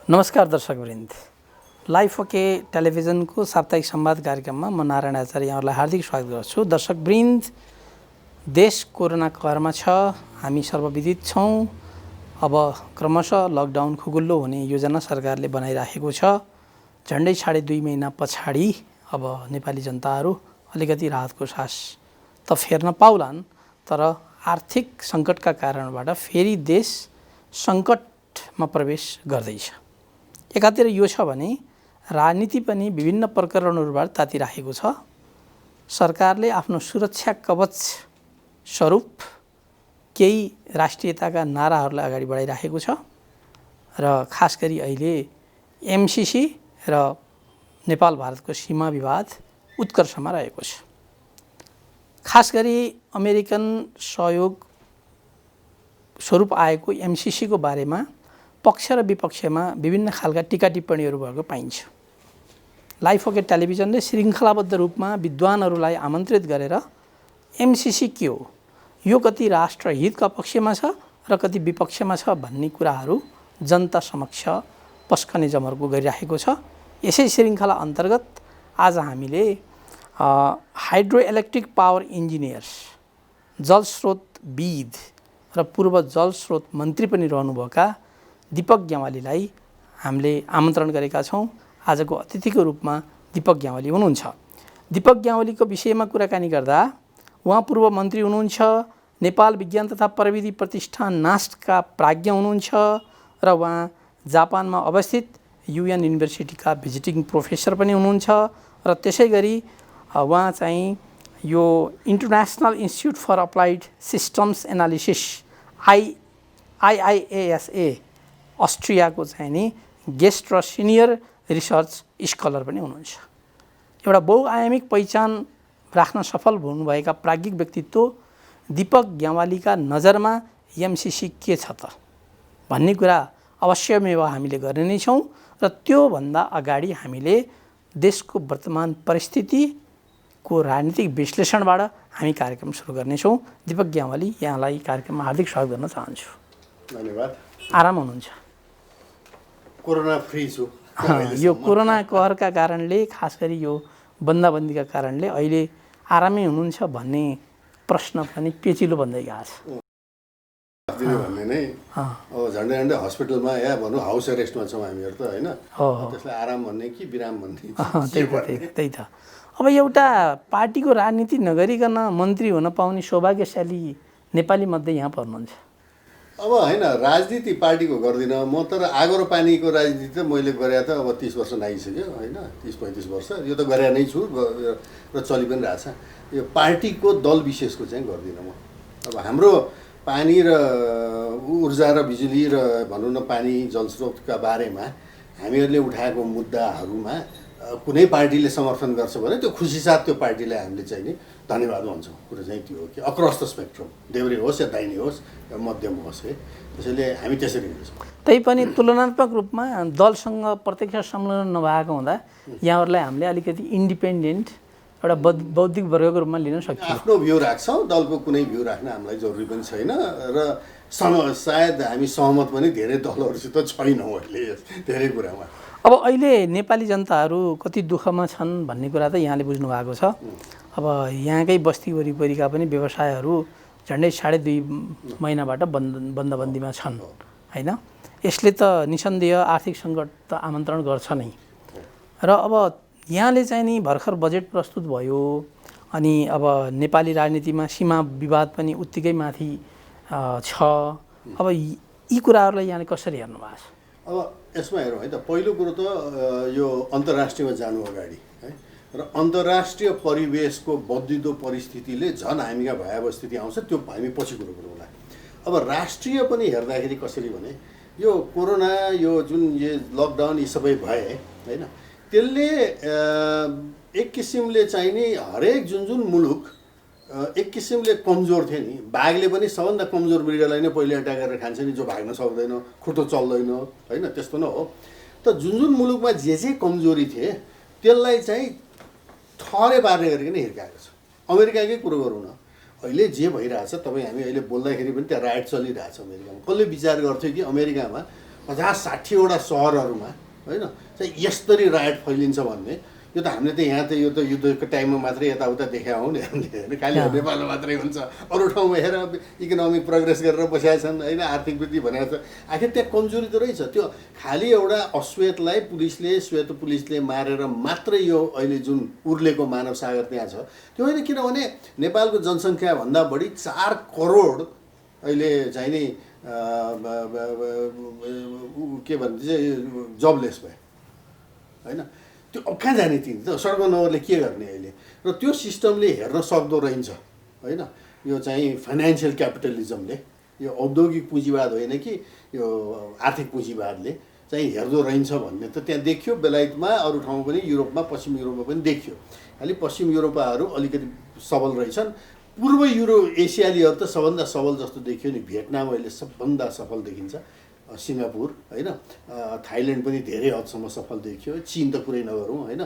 नमस्कार दर्शकवृन्द, life okay टेलिभिजनको साप्ताहिक संवाद कार्यक्रममा म नारायण आचार्य यहाँहरूलाई हार्दिक स्वागत गर्छु। दर्शकवृन्द, देश कोरोना कहरमा छ, हामी सर्वविदित छौँ। अब क्रमशः लकडाउन खुकुल्लो हुने योजना सरकारले बनाइराखेको छ। झन्डै 2.5 महिना पछाडि अब नेपाली जनताहरू अलिकति राहतको सास त फेर्न पाउलान्, तर आर्थिक सङ्कटका कारणबाट फेरि देश सङ्कटमा प्रवेश गर्दैछ। एकातिर यो छ भने राजनीति पनि विभिन्न प्रकरणहरूबाट तातिराखेको छ। सरकारले आफ्नो सुरक्षा कवच स्वरूप केही राष्ट्रियताका नाराहरूलाई अगाडि बढाइराखेको छ र खास गरी अहिले एमसिसी र नेपाल भारतको सीमा विवाद उत्कर्षमा रहेको छ। खास गरी अमेरिकन सहयोग स्वरूप आएको एमसिसीको बारेमा पक्ष र विपक्षमा विभिन्न खालका टीका टिप्पणीहरू भएको पाइन्छ। लाइफ ओके टेलिभिजनले श्रृङ्खलाबद्ध रूपमा विद्वानहरूलाई आमन्त्रित गरेर एमसिसी के हो, यो कति राष्ट्रहितका पक्षमा छ र कति विपक्षमा छ भन्ने कुराहरू जनता समक्ष पस्कने जमर्को गरिराखेको छ। यसै श्रृङ्खला अन्तर्गत आज हामीले हाइड्रो इलेक्ट्रिक पावर इन्जिनियर्स, जलस्रोतविद र पूर्व जलस्रोत मन्त्री पनि रहनुभएका दीपक ग्यावालीलाई हामीले आमन्त्रण गरेका छौँ। आजको अतिथिको रूपमा दीपक ग्यावाली हुनुहुन्छ। दीपक ग्यावालीको विषयमा कुराकानी गर्दा उहाँ पूर्व मन्त्री हुनुहुन्छ, नेपाल विज्ञान तथा प्रविधि प्रतिष्ठान नास्टका प्राज्ञ हुनुहुन्छ र उहाँ जापानमा अवस्थित युएन युनिभर्सिटीका भिजिटिङ प्रोफेसर पनि हुनुहुन्छ र त्यसै गरी उहाँ चाहिँ यो international institute for applied systems analysis IIASA अस्ट्रियाको चाहिँ नि गेस्ट र सिनियर रिसर्च स्कलर पनि हुनुहुन्छ। एउटा बहुआयामिक पहिचान राख्न सफल हुनुभएका प्राज्ञिक व्यक्तित्व दीपक ग्यावालीका नजरमा एमसिसी के छ त भन्ने कुरा अवश्यमेव हामीले गर्ने नै छौँ र त्योभन्दा अगाडि हामीले देशको वर्तमान परिस्थितिको राजनीतिक विश्लेषणबाट हामी कार्यक्रम सुरु गर्नेछौँ। दीपक ग्यावाली, यहाँलाई कार्यक्रममा हार्दिक स्वागत गर्न चाहन्छु। धन्यवाद। आराम हुनुहुन्छ? कोरोना फ्री छु। यो कोरोना कहरका कारणले, खास गरी यो बन्दाबन्दीका कारणले अहिले आरामै हुनुहुन्छ भन्ने प्रश्न पनि पेचिलो बन्दै गएको छ। भन्ने नै अब झन्डै झन्डै हस्पिटलमा या भनौँ हाउस एरेस्टमा छौँ हामीहरू त, होइन? त्यसलाई आराम भन्ने कि बिराम भन्ने? त्यही त। अब एउटा पार्टीको राजनीति नगरिकन मन्त्री हुन पाउने सौभाग्यशाली नेपाली मध्ये यहाँ पर्नुहुन्छ। अब होइन, राजनीति पार्टीको गर्दिनँ म, तर आगो र पानीको राजनीति त मैले गरे त अब 30 वर्ष नागिसक्यो, होइन? 30-35 वर्ष यो त गरे नै छु र चलि पनि रहेछ। यो पार्टीको दल विशेषको चाहिँ गर्दिनँ म। अब हाम्रो पानी र ऊर्जा र बिजुली र भनौँ न पानी जलस्रोतका बारेमा हामीहरूले उठाएको मुद्दाहरूमा कुनै पार्टीले समर्थन गर्छ भने त्यो खुसी साथ त्यो पार्टीलाई हामीले चाहिँ नि धन्यवाद भन्छौँ। कुरो चाहिँ त्यो हो कि अक्रस द स्पेक्ट्रम, देब्रे होस् या दाहिने होस् या मध्यम होस् है, त्यसैले हामी त्यसरी हिँड्छौँ। तैपनि तुलनात्मक रूपमा दलसँग प्रत्यक्ष संलग्न नभएको हुँदा यहाँहरूलाई हामीले अलिकति इन्डिपेन्डेन्ट एउटा बौद्धिक वर्गको रूपमा लिन सक्छौँ। आफ्नो भ्यू राख्छौँ, दलको कुनै भ्यू राख्न हामीलाई जरुरी पनि छैन र सायद हामी सहमत पनि धेरै दलहरूसित छैनौँ अहिले धेरै कुरामा। अब अहिले नेपाली जनताहरू कति दुःखमा छन् भन्ने कुरा त यहाँले बुझ्नु भएको छ। अब यहाँकै बस्ती वरिपरिका पनि व्यवसायहरू झन्डै 2.5 महिनाबाट बन्दबन्दीमा छन्, होइन? यसले त निसन्देह आर्थिक सङ्कट त आमन्त्रण गर्छ नै। र अब यहाँले चाहिँ नि भर्खर बजेट प्रस्तुत भयो, अनि अब नेपाली राजनीतिमा सीमा विवाद पनि उत्तिकै माथि छ। अब यी कुराहरूलाई यहाँले कसरी हेर्नु भएको छ? अब यसमा हेरौँ है त, पहिलो कुरो त यो अन्तर्राष्ट्रियमा जानु अगाडि है, र अन्तर्राष्ट्रिय परिवेशको बद्लिदो परिस्थितिले झन् हामीका भयावह स्थिति आउँछ, त्यो हामी पछि कुरो गरौँला। अब राष्ट्रिय पनि हेर्दाखेरि कसरी भने यो कोरोना, यो जुन यो लकडाउन यी सबै भए होइन, त्यसले एक किसिमले चाहिँ नि हरेक जुन मुलुक एक किसिमले कमजोर थियो नि, बाघले पनि सबभन्दा कमजोर मृगलाई नै पहिले अट्याक गरेर खान्छ नि, जो भाग्न सक्दैन, खुट्टो चल्दैन, होइन? त्यस्तो न हो त। जुन मुलुकमा जे कमजोरी थिए त्यसलाई चाहिँ थरे पार्ने गरिकन हिर्काएको छ। अमेरिकाकै कुरो गरौँ न, अहिले जे भइरहेछ, तपाईँ हामी अहिले बोल्दाखेरि पनि त्यहाँ राइट चलिरहेछ अमेरिकामा। कसले विचार गर्थ्यो कि अमेरिकामा 50-60वटा सहरहरूमा होइन चाहिँ यसरी रायट फैलिन्छ भन्ने यो त हामीले त यहाँ त यो त युद्धको टाइममा मात्रै यताउता देखा हौँ नि हामीले होइन खालि नेपालमा मात्रै हुन्छ अरू ठाउँमा हेर इकोनोमिक प्रोग्रेस गरेर बसेका छन् होइन आर्थिक वृद्धि भनेको छ आखिर त्यहाँ कमजोरी त रहेछ त्यो खालि एउटा अश्वेतलाई श्वेत पुलिसले मारेर मात्रै यो अहिले जुन उर्लेको मानव सागर त्यहाँ छ त्यो होइन किनभने नेपालको जनसङ्ख्याभन्दा बढी 4 करोड अहिले चाहिँ नि के भन्छ जबलेस भयो होइन त्यो अब कहाँ जाने तिनी त सडकमा नगरले के गर्ने अहिले र त्यो सिस्टमले हेर्न सक्दो रहेछ होइन यो चाहिँ फाइनेन्सियल क्यापिटलिजमले यो औद्योगिक पुँजीवाद होइन कि यो आर्थिक पुँजीवादले चाहिँ हेर्दो रहेछ भन्ने त त्यहाँ देखियो बेलायतमा अरू ठाउँमा पनि युरोपमा पश्चिम युरोपमा पनि देखियो खालि पश्चिम युरोपाहरू अलिकति सबल रहेछन् पूर्व एसियालीहरू त सबभन्दा सबल जस्तो देखियो नि भियतनाम अहिले सबभन्दा सफल देखिन्छ सिङ्गापुर होइन थाइल्यान्ड पनि धेरै हदसम्म सफल देखियो चीन त कुरै नगरौँ होइन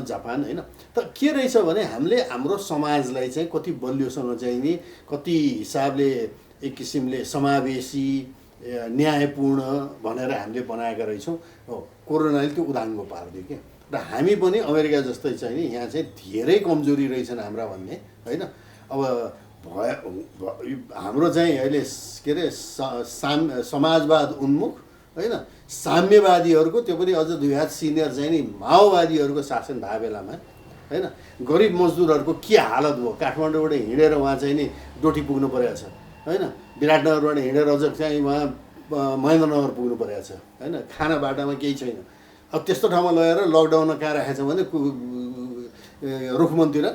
जापान होइन त के रहेछ भने हामीले हाम्रो समाजलाई चाहिँ कति बलियोसँग चाहिँ नि कति हिसाबले एक किसिमले समावेशी न्यायपूर्ण भनेर हामीले बनाएका रहेछौँ कोरोनाले त्यो उदाङ्गो पारिदियो क्या र हामी पनि अमेरिका जस्तै चाहिँ नि यहाँ चाहिँ धेरै कमजोरी रहेछन् हाम्रा भन्ने होइन अब हाम्रो चाहिँ अहिले के अरे समाजवाद उन्मुख होइन साम्यवादीहरूको त्यो पनि अझ 2 हात सिनियर चाहिँ नि माओवादीहरूको शासन भए बेलामा होइन गरिब मजदुरहरूको के हालत भयो काठमाडौँबाट हिँडेर उहाँ चाहिँ नि डोटी पुग्नु परेको छ होइन विराटनगरबाट हिँडेर अझ चाहिँ उहाँ महेन्द्रनगर पुग्नु परेको छ होइन खाना बाटामा केही छैन अब त्यस्तो ठाउँमा लगेर लकडाउनमा कहाँ राखेको छ भने रुखमनतिर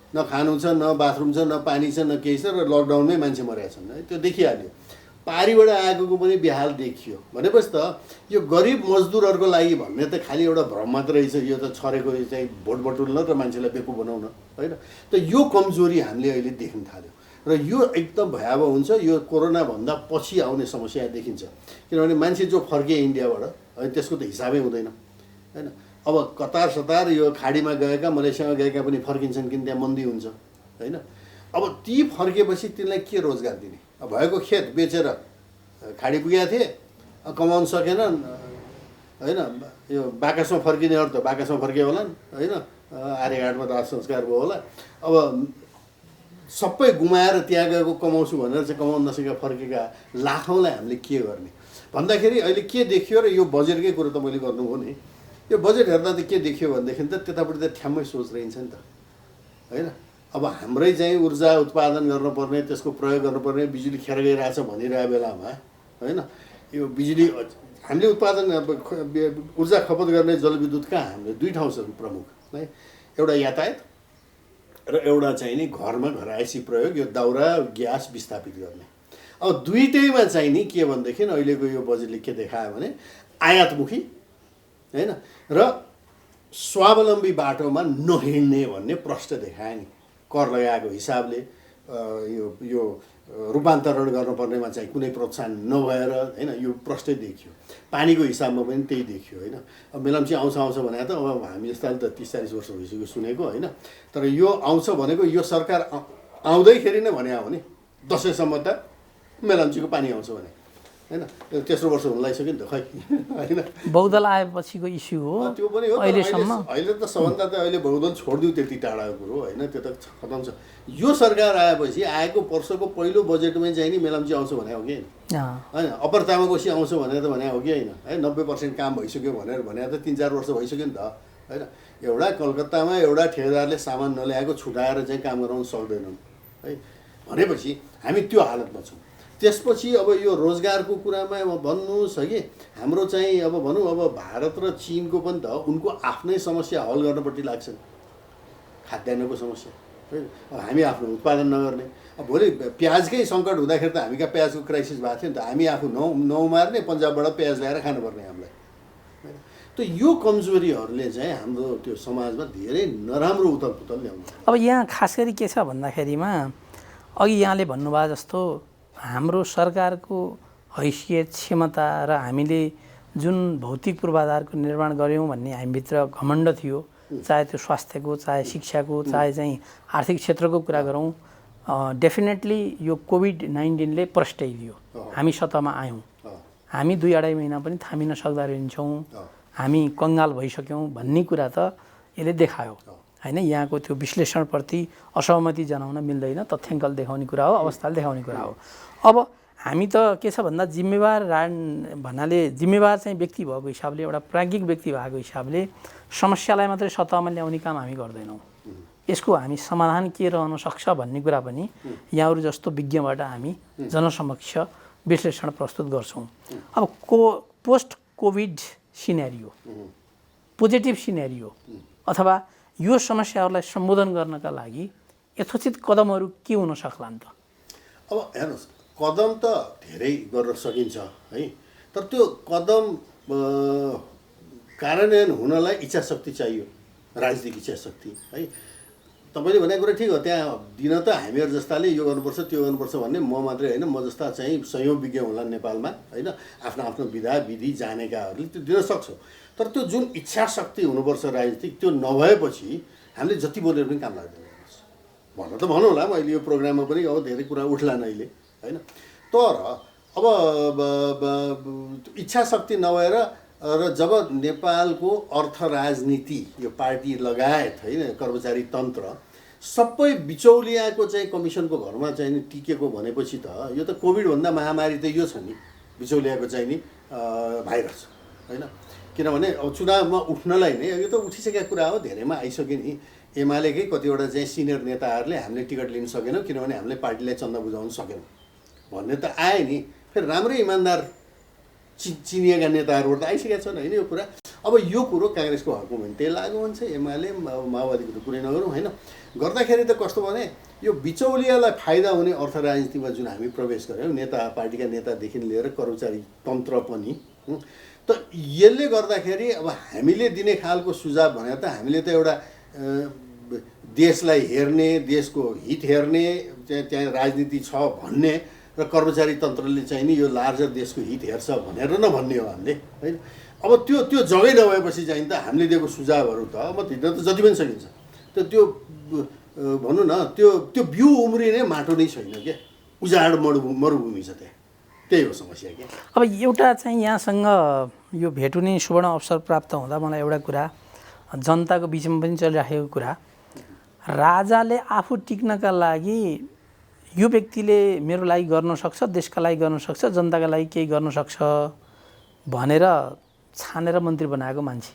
न खानु छ न बाथरुम छ न पानी छ न केही छ र लकडाउनमै मान्छे मरेका छन् है त्यो देखिहाल्यो पारीबाट आएकोको पनि बेहाल देखियो भनेपछि त यो गरिब मजदुरहरूको लागि भन्ने त खालि एउटा भ्रम मात्र रहेछ यो त छरेको चाहिँ भोट बटुल्न र मान्छेलाई बेकु बनाउन होइन त यो कमजोरी हामीले अहिले देख्न थाल्यो र यो एकदम भयावह हुन्छ यो कोरोनाभन्दा पछि आउने समस्या देखिन्छ किनभने मान्छे जो फर्के इन्डियाबाट है त्यसको त हिसाबै हुँदैन होइन अब कतार यो खाडीमा गएका मलेसियामा गएका पनि फर्किन्छन् किन त्यहाँ मन्दी हुन्छ होइन अब ती फर्केपछि तिनलाई के रोजगार दिने अब भएको खेत बेचेर खाडी पुगेका थिए कमाउन सकेनन् होइन यो बाकसमा फर्किनेहरू त बाकसमा फर्के होलान् होइन आर्यघाटमा दाह संस्कार भयो होला अब सबै गुमाएर त्यहाँ गएको कमाउँछु भनेर चाहिँ कमाउन नसकेका फर्केका लाखौँलाई हामीले के गर्ने भन्दाखेरि अहिले के देखियो र यो बजेटकै कुरो त मैले गर्नु हो नि यो बजेट हेर्दा त के देखियो भनेदेखि त त्यतापट्टि त ठ्याम्मै सोच रहन्छ नि त होइन अब हाम्रै चाहिँ ऊर्जा उत्पादन गर्नुपर्ने त्यसको प्रयोग गर्नुपर्ने बिजुली खेर गइरहेछ भनिरहेको बेलामा होइन यो बिजुली हामीले उत्पादन ऊर्जा खपत गर्ने जलविद्युत कहाँ हामीले 2 ठाउँ छन् प्रमुख है एउटा यातायात र एउटा चाहिँ नि घरमा घरायसी प्रयोग यो दाउरा ग्यास विस्थापित गर्ने अब दुईटैमा चाहिँ नि के भनेदेखि अहिलेको यो बजेटले के देखायो भने आयातमुखी होइन र स्वावलम्बी बाटोमा नहिँड्ने भन्ने प्रश्न देखायो नि कर लगाएको हिसाबले यो रूपान्तरण गर्नुपर्नेमा चाहिँ कुनै प्रोत्साहन नभएर होइन यो प्रश्नै देखियो पानीको हिसाबमा पनि त्यही देखियो होइन अब मेलम्ची आउँछ भने त अब हामी जस्ताले त 30-40 वर्ष भइसक्यो सुनेको होइन तर यो आउँछ भनेको यो सरकार आउँदैखेरि नै भने हो नि दसैँसम्म त मेलम्चीको पानी आउँछ भने होइन तेस्रो वर्ष हुन लागिसक्यो नि त खै होइन बहुदल आएपछिको इस्यु हो त्यो पनि हो अहिलेसम्म अहिले त सबभन्दा त अहिले बहुदल छोडिदियो त्यति टाढाको कुरो होइन त्यो त खतम छ यो सरकार आएपछि आएको वर्षको पहिलो बजेटमै चाहिँ नि मेलम्ची आउँछ भने हो कि होइन अप्पर तामाकोसी आउँछ भनेर त भने हो कि होइन है 90% काम भइसक्यो भनेर त 3-4 वर्ष भइसक्यो नि त होइन एउटा कलकत्तामा एउटा ठेकेदारले सामान नल्याएको छुटाएर चाहिँ काम गराउन सक्दैनन् है भनेपछि हामी त्यो हालतमा छौँ त्यसपछि अब यो रोजगारको कुरामा अब भन्नुहोस् है कि हाम्रो चाहिँ अब भनौँ अब भारत र चीनको पनि त उनको आफ्नै समस्या हल गर्नपट्टि लाग्छन् खाद्यान्नको समस्या है अब हामी आफ्नो उत्पादन नगर्ने अब भोलि प्याजकै सङ्कट हुँदाखेरि त हामी कहाँ प्याजको क्राइसिस भएको थियो नि त हामी आफू नउमार्ने पन्जाबबाट प्याज ल्याएर खानुपर्ने हामीलाई होइन त यो कमजोरीहरूले चाहिँ हाम्रो त्यो समाजमा धेरै नराम्रो उथलपुथल ल्याउँछ अब यहाँ खास गरी के छ भन्दाखेरिमा अघि यहाँले भन्नुभयो जस्तो हाम्रो सरकारको हैसियत क्षमता र हामीले जुन भौतिक पूर्वाधारको निर्माण गऱ्यौँ भन्ने हामीभित्र घमण्ड थियो चाहे त्यो स्वास्थ्यको चाहे शिक्षाको चाहे चाहिँ आर्थिक क्षेत्रको कुरा गरौँ डेफिनेटली यो कोभिड-19ले प्रस्ट्याइदियो हामी सतहमा आयौँ हामी 2-2.5 महिना पनि थामिन सक्दा रहन्छौँ, हामी कङ्गाल भइसक्यौँ भन्ने कुरा त यसले देखायो होइन। यहाँको त्यो विश्लेषणप्रति असहमति जनाउन मिल्दैन, तथ्याङ्कले देखाउने कुरा हो, अवस्थाले देखाउने कुरा हो। अब हामी त के छ भन्दा जिम्मेवार भन्नाले जिम्मेवार चाहिँ व्यक्ति भएको हिसाबले, एउटा प्राज्ञिक व्यक्ति भएको हिसाबले समस्यालाई मात्रै सतहमा ल्याउने काम हामी गर्दैनौँ। यसको हामी समाधान के रहन सक्छ भन्ने कुरा पनि यहाँहरू जस्तो विज्ञबाट हामी जनसमक्ष विश्लेषण प्रस्तुत गर्छौँ। अब post covid scenario, positive scenario अथवा यो समस्याहरूलाई सम्बोधन गर्नका लागि यथोचित कदमहरू के हुन सक्लान् त? अब हेर्नुहोस्, कदम त धेरै गर्न सकिन्छ है, तर त्यो कदम कार्यान्वयन हुनलाई इच्छा शक्ति चाहियो, राजनीतिक इच्छा शक्ति है। तपाईँले भनेको कुरा ठिक हो, त्यहाँ दिन त हामीहरू जस्ताले यो गर्नुपर्छ त्यो गर्नुपर्छ भन्ने म मात्रै होइन, म जस्ता चाहिँ सयौँ विज्ञ होला नेपालमा होइन, आफ्नो आफ्नो विधा विधि जानेकाहरूले त्यो दिन सक्छौँ। तर त्यो जुन इच्छा शक्ति हुनुपर्छ राजनीतिक, त्यो नभएपछि हामीले जति बोलेर पनि काम लाग्दैन। भन्न त भनौँ होला, मैले यो प्रोग्राममा पनि अब धेरै कुरा उठ्लान् अहिले होइन। तर अब इच्छा शक्ति नभएर र जब नेपालको अर्थ राजनीति यो पार्टी लगायत होइन कर्मचारी तन्त्र सबै बिचौलियाको चाहिँ कमिसनको घरमा चाहिँ नि टिकेको भनेपछि त यो त कोभिडभन्दा महामारी त यो छ नि, बिचौलियाको चाहिँ नि भाइरस होइन। किनभने अब चुनावमा उठ्नलाई नै यो त उठिसकेको कुरा हो, धेरैमा आइसक्यो नि। एमालेकै कतिवटा चाहिँ सिनियर नेताहरूले हामीले टिकट लिन सकेनौँ किनभने हामीले पार्टीलाई चन्दा बुझाउन सकेनौँ भन्ने त आए नि। फेरि राम्रै इमान्दार चिनिएका नेताहरूबाट त आइसकेका छन् होइन यो कुरा। अब यो कुरो काङ्ग्रेसको हकमा भने त्यही लागु हुन्छ, एमाले माओवादीको त कुरै नगरौँ होइन। गर्दाखेरि त कस्तो भने यो बिचौलियालाई फाइदा हुने अर्थ राजनीतिमा जुन हामी प्रवेश गऱ्यौँ, नेता पार्टीका नेतादेखि लिएर कर्मचारी तन्त्र पनि, त यसले गर्दाखेरि अब हामीले दिने खालको सुझाव भने त हामीले त एउटा देशलाई हेर्ने, देशको हित हेर्ने, त्यहाँ राजनीति छ भन्ने र कर्मचारी तन्त्रले चाहिँ नि यो लार्जर देशको हित हेर्छ भनेर नभन्ने हो हामीले होइन। अब त्यो जगै नभएपछि चाहिँ त हामीले दिएको सुझावहरू त अब दिन त जति पनि सकिन्छ, त्यो भनौँ न त्यो बिउ उम्रिने माटो नै छैन क्या, उजाड मरुभूमि छ त्यहाँ, त्यही हो समस्या क्या। अब एउटा चाहिँ यहाँसँग यो भेट हुने सुवर्ण अवसर प्राप्त हुँदा मलाई एउटा कुरा, जनताको बिचमा पनि चलिराखेको कुरा, राजाले आफू टिक्नका लागि यो व्यक्तिले मेरो लागि गर्न सक्छ, देशका लागि गर्न सक्छ, जनताका लागि केही गर्न सक्छ भनेर छानेर मन्त्री बनाएको मान्छे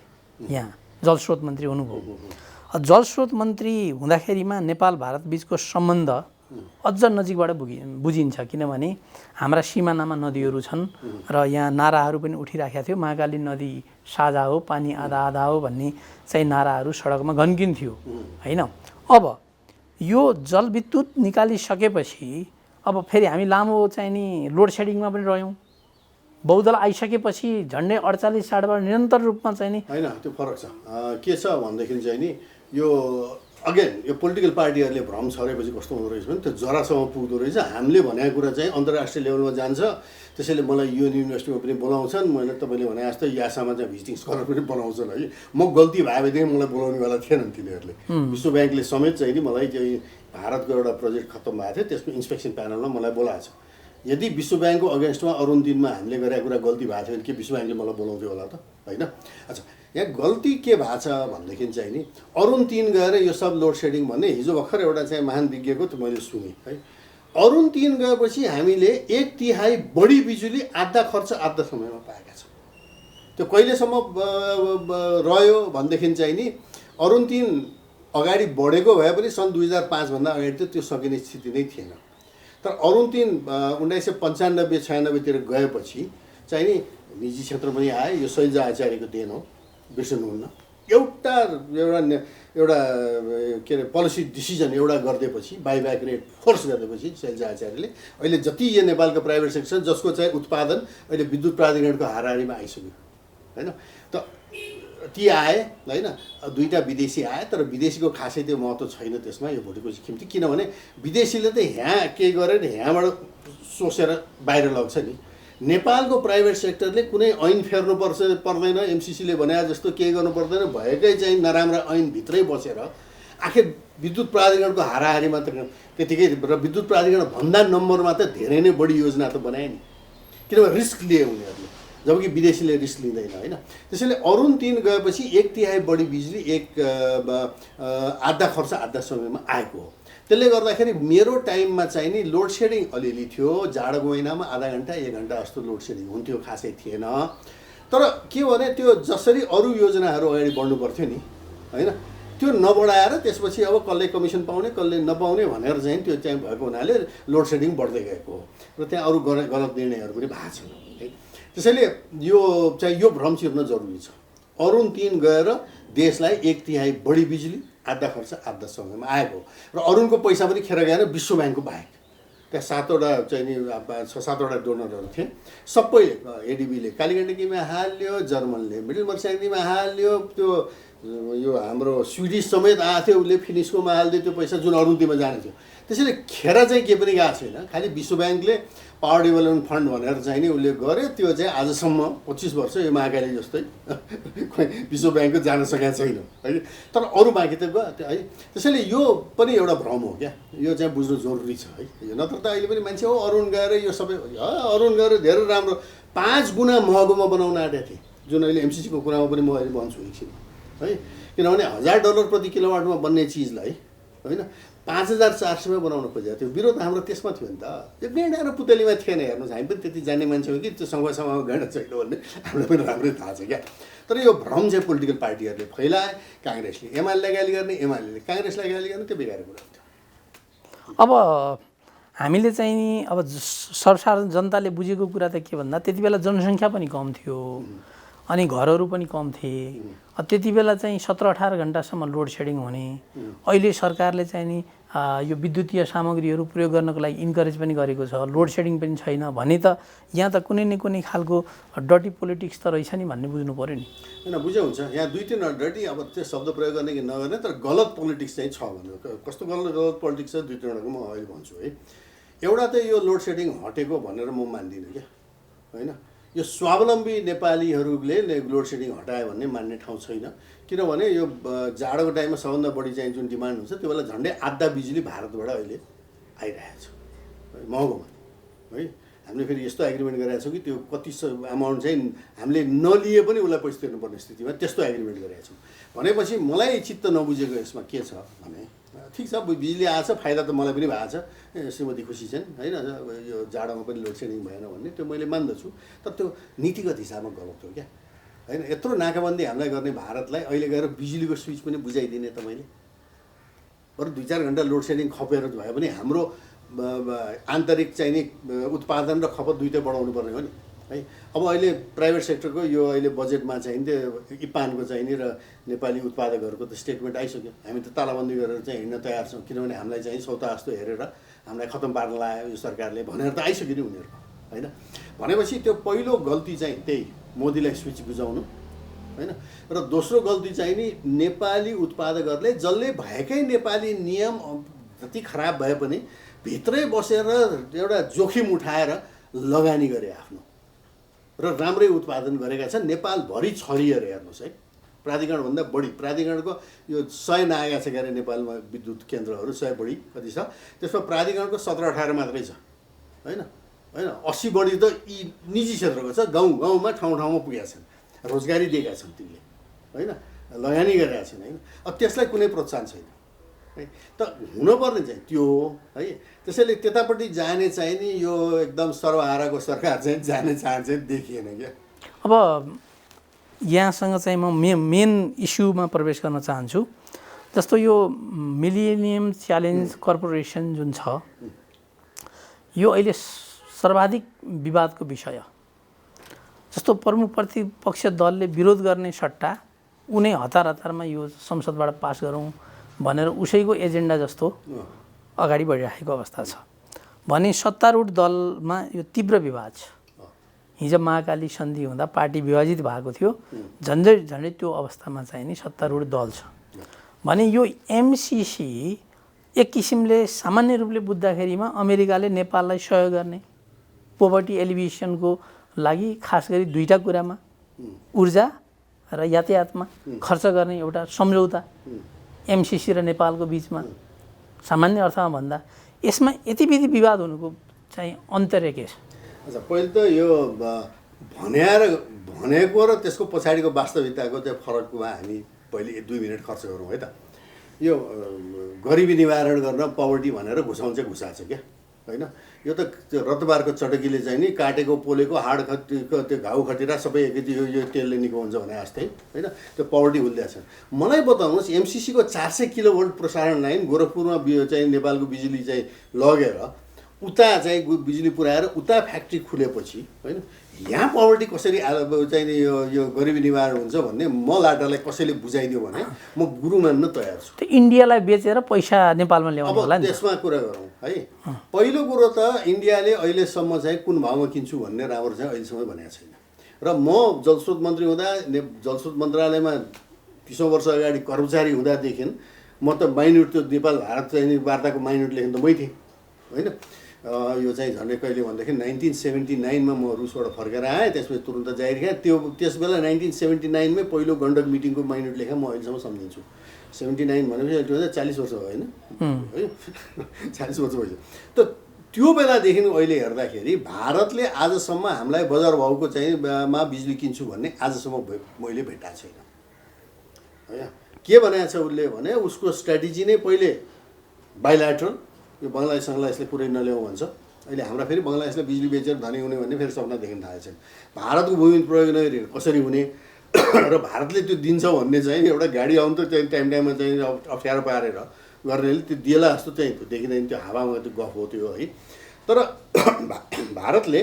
यहाँ जलस्रोत मन्त्री हुनुभयो। जलस्रोत मन्त्री हुँदाखेरिमा नेपाल भारत बिचको सम्बन्ध अझ नजिकबाट बुझिन्छ, किनभने हाम्रा सिमानामा नदीहरू छन् र यहाँ नाराहरू पनि उठिराखेका थियो, महाकाली नदी साझा हो, पानी आधा आधा हो भन्ने चाहिँ नाराहरू सडकमा घन्किन्थ्यो होइन। अब यो जलविद्युत निकालिसकेपछि अब फेरि हामी लामो चाहिँ नि लोड सेडिङमा पनि रह्यौँ। बहुदल आइसकेपछि झन्डै 48 साढेबाट निरन्तर रूपमा चाहिँ नि होइन, त्यो फरक छ। के छ भनेदेखि चाहिँ नि यो अगेन यो पोलिटिकल पार्टीहरूले भ्रम छरेपछि कस्तो हुँदो रहेछ भने त्यो जरासम्म पुग्दो रहेछ। हामीले भनेको कुरा चाहिँ अन्तर्राष्ट्रिय लेभलमा जान्छ, त्यसैले मलाई यो युनिभर्सिटीमा पनि बोलाउँछन्, मैले तपाईँले भने जस्तो यासामा चाहिँ भिजिटिङ स्कलर पनि बोलाउँछन् है। म गल्ती भएदेखि मलाई बोलाउनेवाला थिएनन् तिनीहरूले। विश्व ब्याङ्कले समेत चाहिँ नि मलाई त्यो भारतको एउटा प्रोजेक्ट खत्तम भएको थियो, त्यसको इन्सपेक्सन प्यानलमा मलाई बोलाएको छ। यदि विश्व ब्याङ्कको अगेन्स्टमा अरुण दिनमा हामीले गरेको कुरा गल्ती भएको थियो भने के विश्व ब्याङ्कले मलाई बोलाउँथ्यो होला त होइन। अच्छा, यहाँ गल्ती के भएको छ भनेदेखि चाहिँ नि अरुण 3 गएर यो सब लोड सेडिङ भन्ने हिजो भर्खर एउटा चाहिँ महान विज्ञको त मैले सुनेँ है। अरुण 3 गएपछि हामीले 1/3 बढी बिजुली आधा खर्च आधा समयमा पाएका छौँ। त्यो कहिलेसम्म रह्यो भनेदेखि चाहिँ नि अरुण 3 अगाडि बढेको भए पनि सन् 2005 भन्दा अगाडि त त्यो सकिने स्थिति नै थिएन। तर अरुण 3 1995-96तिर गएपछि चाहिँ नि निजी क्षेत्र पनि आयो। यो शैलजा आचार्यको देन हो, बिर्सनुहुन्न। एउटा के अरे पोलिसी डिसिजन एउटा गरिदिएपछि, बाइब्याक रेट फोर्स गरिदिएपछि शैलजा आचार्यले अहिले जति यो नेपालको प्राइभेट सेक्टर जसको चाहिँ उत्पादन अहिले विद्युत प्राधिकरणको हाराहारीमा आइसक्यो होइन। त ती आए होइन, 2टा विदेशी आए, तर विदेशीको खासै त्यो महत्त्व छैन त्यसमा यो भोलिको खिम्ती। किनभने विदेशीले त यहाँ के गरेर यहाँबाट सोसेर बाहिर लग्छ नि। नेपालको प्राइभेट सेक्टरले कुनै ऐन फेर्नु पर्दैन, एमसिसीले भने जस्तो केही गर्नु पर्दैन, भएकै चाहिँ नराम्रा ऐनभित्रै बसेर आखिर विद्युत प्राधिकरणको हाराहारीमा त त्यतिकै र विद्युत प्राधिकरण भन्दा नम्बरमा त धेरै नै बढी योजना त बनाए नि। किनभने रिस्क लिए उनीहरूले, जबकि विदेशीले रिस्क लिँदैन होइन। त्यसैले अरुण 3 गएपछि 1/3 बढी बिजुली आधा खर्च आधा समयमा आएको हो। त्यसले गर्दाखेरि मेरो टाइममा चाहिँ नि लोड सेडिङ अलिअलि थियो, जाडोको महिनामा आधा घन्टा 1 घन्टा जस्तो लोड सेडिङ हुन्थ्यो, खासै थिएन। तर के भने त्यो जसरी अरू योजनाहरू अगाडि बढ्नु पर्थ्यो नि होइन, त्यो नबढाएर त्यसपछि अब कसले कमिसन पाउने कसले नपाउने भनेर चाहिँ त्यो चाहिँ भएको हुनाले लोड सेडिङ बढ्दै गएको हो र त्यहाँ अरू गलत निर्णयहरू पनि भएको छन् है। त्यसैले यो चाहिँ यो भ्रम चिर्न जरुरी छ। अरुण 3 गएर देशलाई 1/3 बढी बिजुली आधा खर्च आधा समयमा आएको र अरुणको पैसा पनि खेर गएन, विश्व ब्याङ्कको बाहेक त्यहाँ 7वटा चाहिँ नि 6-7वटा डोनरहरू थिए। सबैले एडिबीले कालीगण्डकीमा हाल्यो, जर्मनले मिडल मर्स्याङ्गीमा हाल्यो, त्यो यो हाम्रो स्विडिस समेत आएको थियो, उसले फिनिसकोमा हालिदियो त्यो पैसा जुन अरुण 3मा जाने थियो। त्यसैले खेर चाहिँ केही पनि गएको छैन, खालि विश्व ब्याङ्कले पावर डेभलपमेन्ट फन्ड भनेर चाहिँ नि उसले गर्यो, त्यो चाहिँ आजसम्म 25 वर्ष यो महाकाली जस्तै विश्व ब्याङ्कको जान सकेको छैन है। तर अरू बाँकी त गयो है। त्यसैले यो पनि एउटा भ्रम हो क्या, यो चाहिँ बुझ्नु जरुरी छ है। यो नत्र त अहिले पनि मान्छे हो अरुण गएर यो सबै अरुण गएर धेरै राम्रो 5 गुणा महँगोमा बनाउन आँटेको थिएँ, जुन अहिले एमसिसीको कुरामा पनि म अहिले भन्छु एकछिन है। किनभने $1000 प्रति किलोवाटमा बन्ने चिजलाई होइन 5400 बनाउन खोजेको थियो। विरोध हाम्रो त्यसमा थियो नि त, त्यो गेडा र पुतलीमा थिएन। हेर्नुहोस् हामी पनि त्यति जान्ने मान्छे हो कि त्यो सँगसँगमा गेडा छैन भन्ने हामीलाई पनि राम्रै थाहा छ क्या। तर यो भ्रम चाहिँ पोलिटिकल पार्टीहरूले फैलाए, काङ्ग्रेसले एमालेलाई गाली गर्ने, एमाले काङ्ग्रेसलाई गाली गर्ने, त्यो बेकारको कुरा थियो। अब हामीले चाहिँ नि अब सर्वसाधारण जनताले बुझेको कुरा त के भन्दा त्यति बेला जनसङ्ख्या पनि कम थियो अनि घरहरू पनि कम थिए। त्यति बेला चाहिँ 17-18 घन्टासम्म लोड सेडिङ हुने। अहिले सरकारले चाहिँ नि यो विद्युतीय सामग्रीहरू प्रयोग गर्नको लागि इन्करेज पनि गरेको छ, लोड सेडिङ पनि छैन भने त यहाँ त कुनै न कुनै खालको डर्टी पोलिटिक्स त रहेछ नि भन्ने बुझ्नु पऱ्यो नि। होइन बुझ्यो हुन्छ, यहाँ 2-3 डर्टी अब त्यो शब्द प्रयोग गर्ने कि नगर्ने, तर गलत पोलिटिक्स चाहिँ छ भनेर। कस्तो गलत पोलिटिक्स छ 2-3वटाको म अहिले भन्छु है। एउटा त यो लोड सेडिङ हटेको भनेर म मान्दिनँ क्या होइन। यो स्वावलम्बी नेपालीहरूले लोड सेडिङ हटायो भन्ने मान्ने ठाउँ छैन। किनभने यो जाडोको टाइममा सबभन्दा बढी चाहिँ जुन डिमान्ड हुन्छ त्यो बेला झन्डै आधा बिजुली भारतबाट अहिले आइरहेको छ महँगोमा है। हामीले फेरि यस्तो एग्रिमेन्ट गरेका छौँ कि त्यो कति अमाउन्ट चाहिँ हामीले नलिए पनि उसलाई पैसा तिर्नुपर्ने स्थितिमा त्यस्तो एग्रिमेन्ट गरेका छौँ। भनेपछि मलाई चित्त नबुझेको यसमा के छ भने, ठिक छ बिजुली आएछ, फाइदा त मलाई पनि भएको छ, श्रीमती खुसी छन् होइन, यो जाडोमा पनि लोड सेडिङ भएन भन्ने त्यो मैले मान्दछु। तर त्यो नीतिगत हिसाबमा गलत हो क्या होइन। यत्रो नाकाबन्दी हामीलाई गर्ने भारतलाई अहिले गएर बिजुलीको स्विच पनि बुझाइदिने त मैले, बरु 2-4 घन्टा लोड सेडिङ खपेर भए पनि हाम्रो आन्तरिक चाहिँ नि उत्पादन र खपत दुइटै बढाउनु पर्ने हो नि है। अब अहिले प्राइभेट सेक्टरको यो अहिले बजेटमा चाहिँ त्यो इपानको चाहिँ नि र नेपाली उत्पादकहरूको त स्टेटमेन्ट आइसक्यो। हामी त तालाबन्दी गरेर चाहिँ हिँड्न तयार छौँ, किनभने हामीलाई चाहिँ सौता जस्तो हेरेर हामीलाई खतम पार्न लाग्यो यो सरकारले भनेर त आइसक्यो नि उनीहरूको होइन। भनेपछि त्यो पहिलो गल्ती चाहिँ त्यही मोदीलाई स्विच बुझाउनु होइन। र दोस्रो गल्ती चाहिँ नि नेपाली उत्पादकहरूले जसले भएकै नेपाली नियम जति खराब भए पनि भित्रै बसेर एउटा जोखिम उठाएर लगानी गरे आफ्नो र राम्रै उत्पादन गरेका छन्। नेपालभरि छरिएर हेर्नुहोस् है, प्राधिकरणभन्दा बढी प्राधिकरणको यो 100 नआएका छ क्यारे नेपालमा विद्युत केन्द्रहरू 100 बढी कति छ, त्यसमा प्राधिकरणको 17-18 मात्रै छ होइन होइन। 80 बढी त यी निजी क्षेत्रको छ, गाउँमा ठाउँमा पुगेका छन्, रोजगारी दिएका छन् तिनले होइन, लगानी गरेका छन् होइन। अब त्यसलाई कुनै प्रोत्साहन छैन है। त हुनुपर्ने चाहिँ त्यो हो है। त्यसैले त्यतापट्टि जाने चाहिँ नि यो एकदम सर्वहाराको सरकार चाहिँ जाने चाहन्छ देखिएन क्या। अब यहाँसँग चाहिँ म मेन इस्युमा प्रवेश गर्न चाहन्छु। जस्तो यो मिलेनियम च्यालेन्ज कर्पोरेसन जुन छ यो अहिले सर्वाधिक विवादको विषय। जस्तो प्रमुख प्रतिपक्ष दलले विरोध गर्ने सट्टा उनै हतारमा यो संसदबाट पास गरौँ भनेर उसैको एजेन्डा जस्तो अगाडि बढिरहेको अवस्था छ भने सत्तारूढ दलमा यो तीव्र विवाद छ। हिजो महाकाली सन्धि हुँदा पार्टी विभाजित भएको थियो, झन्डै त्यो अवस्थामा चाहिँ नि सत्तारूढ दल छ भने यो एमसिसी एक किसिमले सामान्य रूपले बुझ्दाखेरिमा अमेरिकाले नेपाललाई सहयोग गर्ने पोभर्टी एलिभिएसनको लागि खास गरी 2टा कुरामा ऊर्जा र यातायातमा खर्च गर्ने एउटा सम्झौता एमसिसी र नेपालको बिचमा सामान्य अर्थमा भन्दा यसमा यति विधि विवाद हुनुको चाहिँ अन्तर्य के छ? अच्छा, पहिले त यो भनेको र त्यसको पछाडिको वास्तविकताको चाहिँ फरकमा हामी पहिले 2 मिनट खर्च गरौँ है त। यो गरिबी निवारण गर्न पवर्टी भनेर घुसाउँछ घुसाएको छ क्या, होइन? यो त त्यो रतबारको चटकीले चाहिँ नि काटेको पोलेको हाड खटीको त्यो घाउ खटिरा सबै एकैचोटि यो तेलले निको हुन्छ भने जस्तै, होइन? त्यो पवर्टी हुँदैछ। मलाई बताउनुहोस्, एमसिसीको 400 किलोभोल्ट प्रसारण लाइन गोरखपुरमा चाहिँ नेपालको बिजुली चाहिँ लगेर उता चाहिँ बिजुली पुऱ्याएर उता फ्याक्ट्री खुलेपछि, होइन, यहाँ पवर्टी कसरी चाहिँ यो गरिबी निवारण हुन्छ भन्ने म लाटालाई कसैले बुझाइदियो भने म गुरु मान्न तयार छु। त्यो इन्डियालाई बेचेर पैसा नेपालमा ल्याउनु होला अब नि। त्यसमा कुरा गरौँ है। पहिलो कुरो त इन्डियाले अहिलेसम्म चाहिँ कुन भावमा किन्छु भन्ने राम्रो चाहिँ अहिलेसम्म भनेको छैन। र म जलस्रोत मन्त्री हुँदा जलस्रोत मन्त्रालयमा 30औं वर्ष अगाडि कर्मचारी हुँदादेखि म त माइन्युट त्यो नेपाल भारत चाहिँ वार्ताको माइन्युट लेख्न त मै थिएँ, होइन? यो चाहिँ झन्डै कहिले भनेदेखि 1979मा म रुसबाट फर्केर आएँ, त्यसपछि तुरुन्त जाहिर खाएँ। त्यस बेला 1979मै पहिलो गण्डक मिटिङको माइन्युट लेखेँ म अहिलेसम्म सम्झिन्छु। 79 भनेपछि 40 वर्ष भयो, होइन? है 40 वर्ष भइसक्यो। त त्यो बेलादेखि अहिले हेर्दाखेरि भारतले आजसम्म हामीलाई बजार भाउको चाहिँ मा बिजुली किन्छु भन्ने आजसम्म मैले भेटाएको छैन, होइन? के भनेको छ उसले भने उसको स्ट्राटेजी नै पहिले बाइल्याटरल, यो बङ्गलादेश सङ्गलादेशले कुरै नल्याउँ भन्छ। अहिले हाम्रा फेरि बङ्गलादेशलाई बिजुली बेचेर धनी हुने भन्ने फेरि सपना देख्न थालेको छैन। भारतको भूमि प्रयोग नगरी कसरी हुने र भारतले त्यो दिन्छ भन्ने चाहिँ एउटा गाडी आउनु त चाहिँ टाइममा चाहिँ अप्ठ्यारो पारेर गर्नेले त्यो दिएला जस्तो चाहिँ त्यो देखिँदैन, त्यो हावामा त्यो गफ हो त्यो, है। तर भारतले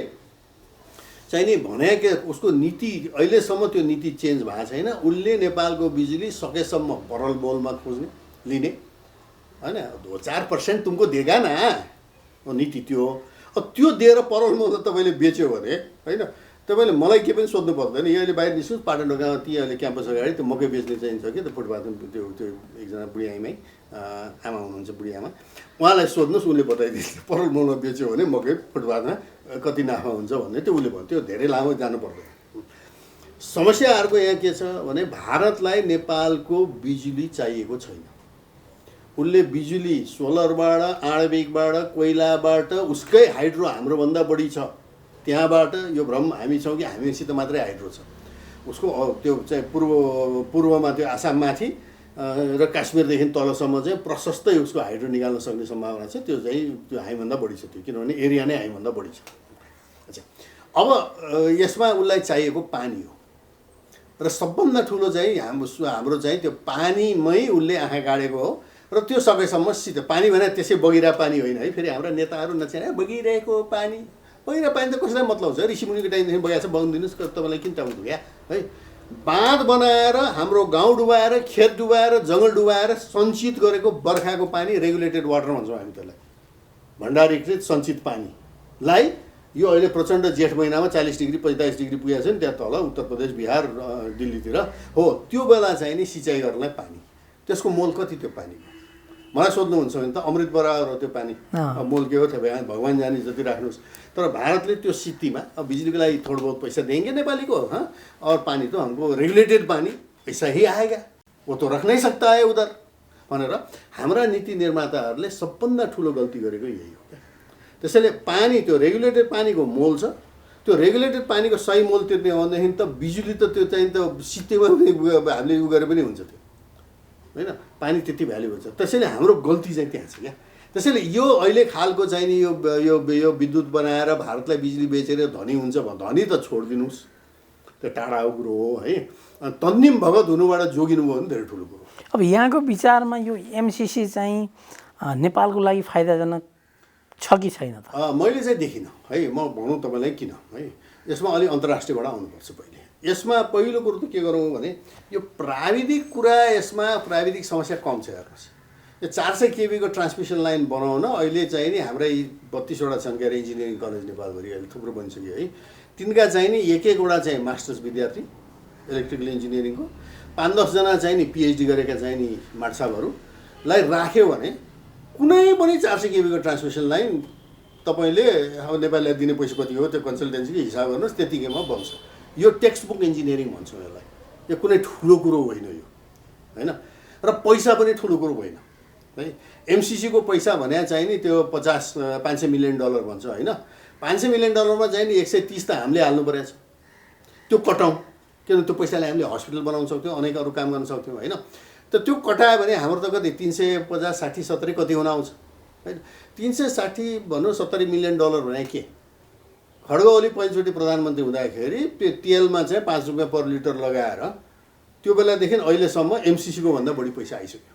चाहिँ नि भने के उसको नीति अहिलेसम्म त्यो नीति चेन्ज भएको छैन। उसले नेपालको बिजुली सकेसम्म परल मोलमा खोज्ने लिने, होइन? 2-4% तुमको देगा ना नीति त्यो। अब त्यो दिएर परल मोलमा तपाईँले बेच्यो भने, होइन, तपाईँले मलाई के पनि सोध्नु पर्दैन। यो अहिले बाहिर निस्कुस् पाटन ढोकामा ती अहिले क्याम्पस अगाडि त्यो मकै बेच्ने चाहिँ छ कि त्यो फुटपाथमा त्यो एकजना बुढी आइमै आमा हुनुहुन्छ, बुढी आमा, उहाँलाई सोध्नुहोस्, उसले बताइदिन्छ परल मोलमा बेच्यो भने मकै फुटपाथमा कति नाफा हुन्छ भन्ने। त्यो उसले भन्यो, त्यो धेरै लामो जानु पर्दैन। समस्या अर्को यहाँ के छ भने भारतलाई नेपालको बिजुली चाहिएको छैन। उसले बिजुली सोलरबाट, आणविकबाट, कोइलाबाट, उसकै हाइड्रो हाम्रोभन्दा बढी छ, त्यहाँबाट यो भ्रम हामी छौँ कि हामीसित मात्रै हाइड्रो छ। उसको त्यो चाहिँ पूर्वमा त्यो आसाममाथि र काश्मीरदेखि तलसम्म चाहिँ प्रशस्तै उसको हाइड्रो निकाल्न सक्ने सम्भावना छ। त्यो चाहिँ त्यो हामीभन्दा बढी छ, त्यो किनभने एरिया नै हामीभन्दा बढी छ। अच्छा, अब यसमा उसलाई चाहिएको पानी हो र सबभन्दा ठुलो चाहिँ हाम्रो चाहिँ त्यो पानीमै उसले आँखा गाडेको हो। र त्यो सकेसम्म सिधै पानी भने त्यसै बगिरहेको पानी होइन है। फेरि हाम्रा नेताहरू नचाहिँ बगिरहेको पानी, बगिरहेको पानी त कसैलाई मतलब छ? ऋषिमुनिको टाइमदेखि बगाएको छ, बगाउदिनुहोस्, तपाईँलाई किन टाउको दुख्या है? बाँध बनाएर हाम्रो गाउँ डुबाएर, खेत डुबाएर, जङ्गल डुबाएर सञ्चित गरेको बर्खाको पानी रेगुलेटेड वाटर भन्छौँ हामी त्यसलाई, भण्डारीकृत सञ्चित पानीलाई यो अहिले प्रचण्ड जेठ महिनामा 40 डिग्री 45 डिग्री पुगेको छ नि त्यहाँ तल उत्तर प्रदेश, बिहार, दिल्लीतिर हो। त्यो बेला चाहिँ नि सिँचाइ गर्नलाई पानी, त्यसको मोल कति त्यो पानीको? मलाई सोध्नुहुन्छ भने त अमृत बराबर हो त्यो पानी। मोल के हो त्यो भगवान् जाने जति राख्नुहोस्। तर भारतले त्यो स्थितिमा अब बिजुलीको लागि थोड़ा बहुत पैसा देंगे नेपाली को, हाँ, और पानी तो हमको रेगुलेटेड पानी ऐसा ही आएगा, वो तो रख नहीं सकता है उधर भनेर हाम्रा नीति निर्माताहरूले सबभन्दा ठुलो गल्ती गरेको यही हो क्या। त्यसैले पानी, त्यो रेगुलेटेड पानीको मोल छ, त्यो रेगुलेटेड पानीको सही मोल तिर्ने हो भनेदेखि त बिजुली त त्यो चाहिँ त सित्तैमा हामीले उ गरे पनि हुन्छ त्यो, होइन? पानी त्यति भ्याल्यु हुन्छ। त्यसैले हाम्रो गल्ती चाहिँ त्यहाँ छ क्या। त्यसैले यो अहिले खालको चाहिँ नि यो विद्युत बनाएर भारतलाई बिजुली बेचेर धनी हुन्छ भने धनी त छोडिदिनुहोस्, त्यो टाढाको कुरो हो है। तन्निम भगत हुनुबाट जोगिनु भयो भने धेरै ठुलो कुरो। अब यहाँको विचारमा यो एमसिसी चाहिँ नेपालको लागि फाइदाजनक छ कि छैन त? मैले चाहिँ देखिनँ है। म भनौँ तपाईँलाई किन है। यसमा अलि अन्तर्राष्ट्रियबाट आउनुपर्छ पहिले। यसमा पहिलो कुरो त के गरौँ भने यो प्राविधिक कुरा, यसमा प्राविधिक समस्या कम छ। हेर्नुहोस्, यो 400 केबीको ट्रान्समिसन लाइन बनाउन अहिले चाहिँ नि हाम्रा 32वटा छन् के अरे इन्जिनियरिङ कलेज नेपालभरि, अहिले थुप्रो बनिसक्यो है। तिनका चाहिँ नि एक एकवटा चाहिँ मास्टर्स विद्यार्थी इलेक्ट्रिकल इन्जिनियरिङको, 5-10 जना चाहिँ नि पिएचडी गरेका चाहिँ नि माटसाबहरूलाई राख्यो भने कुनै पनि 400 केबीको ट्रान्समिसन लाइन तपाईँले अब नेपाललाई दिने पैसा कति हो त्यो कन्सल्टेन्सीको हिसाब गर्नुहोस्, त्यतिकैमा बन्छ। यो टेक्स्ट बुक इन्जिनियरिङ भन्छौँ यसलाई। यो कुनै ठुलो कुरो होइन यो, होइन? र पैसा पनि ठुलो कुरो होइन है। एमसिसीको पैसा भने चाहिँ नि त्यो 500 मिलियन डलर भन्छ, होइन? $500 मिलियन चाहिँ नि 130 त हामीले हाल्नु परेको छ। त्यो कटाउँ, किनभने त्यो पैसाले हामीले हस्पिटल बनाउन सक्थ्यौँ, अनेक अरू काम गर्न सक्थ्यौँ होइन। त त्यो कटायो भने हाम्रो त कति 350, 60, 70 कति हुन आउँछ होइन। 360 भनौँ $70 मिलियन भने के? खड्ग ओली पहिलोचोटि प्रधानमन्त्री हुँदाखेरि त्यो तेलमा चाहिँ ₹5 पर लिटर लगाएर त्यो बेलादेखि अहिलेसम्म एमसिसीको भन्दा बढी पैसा आइसक्यो।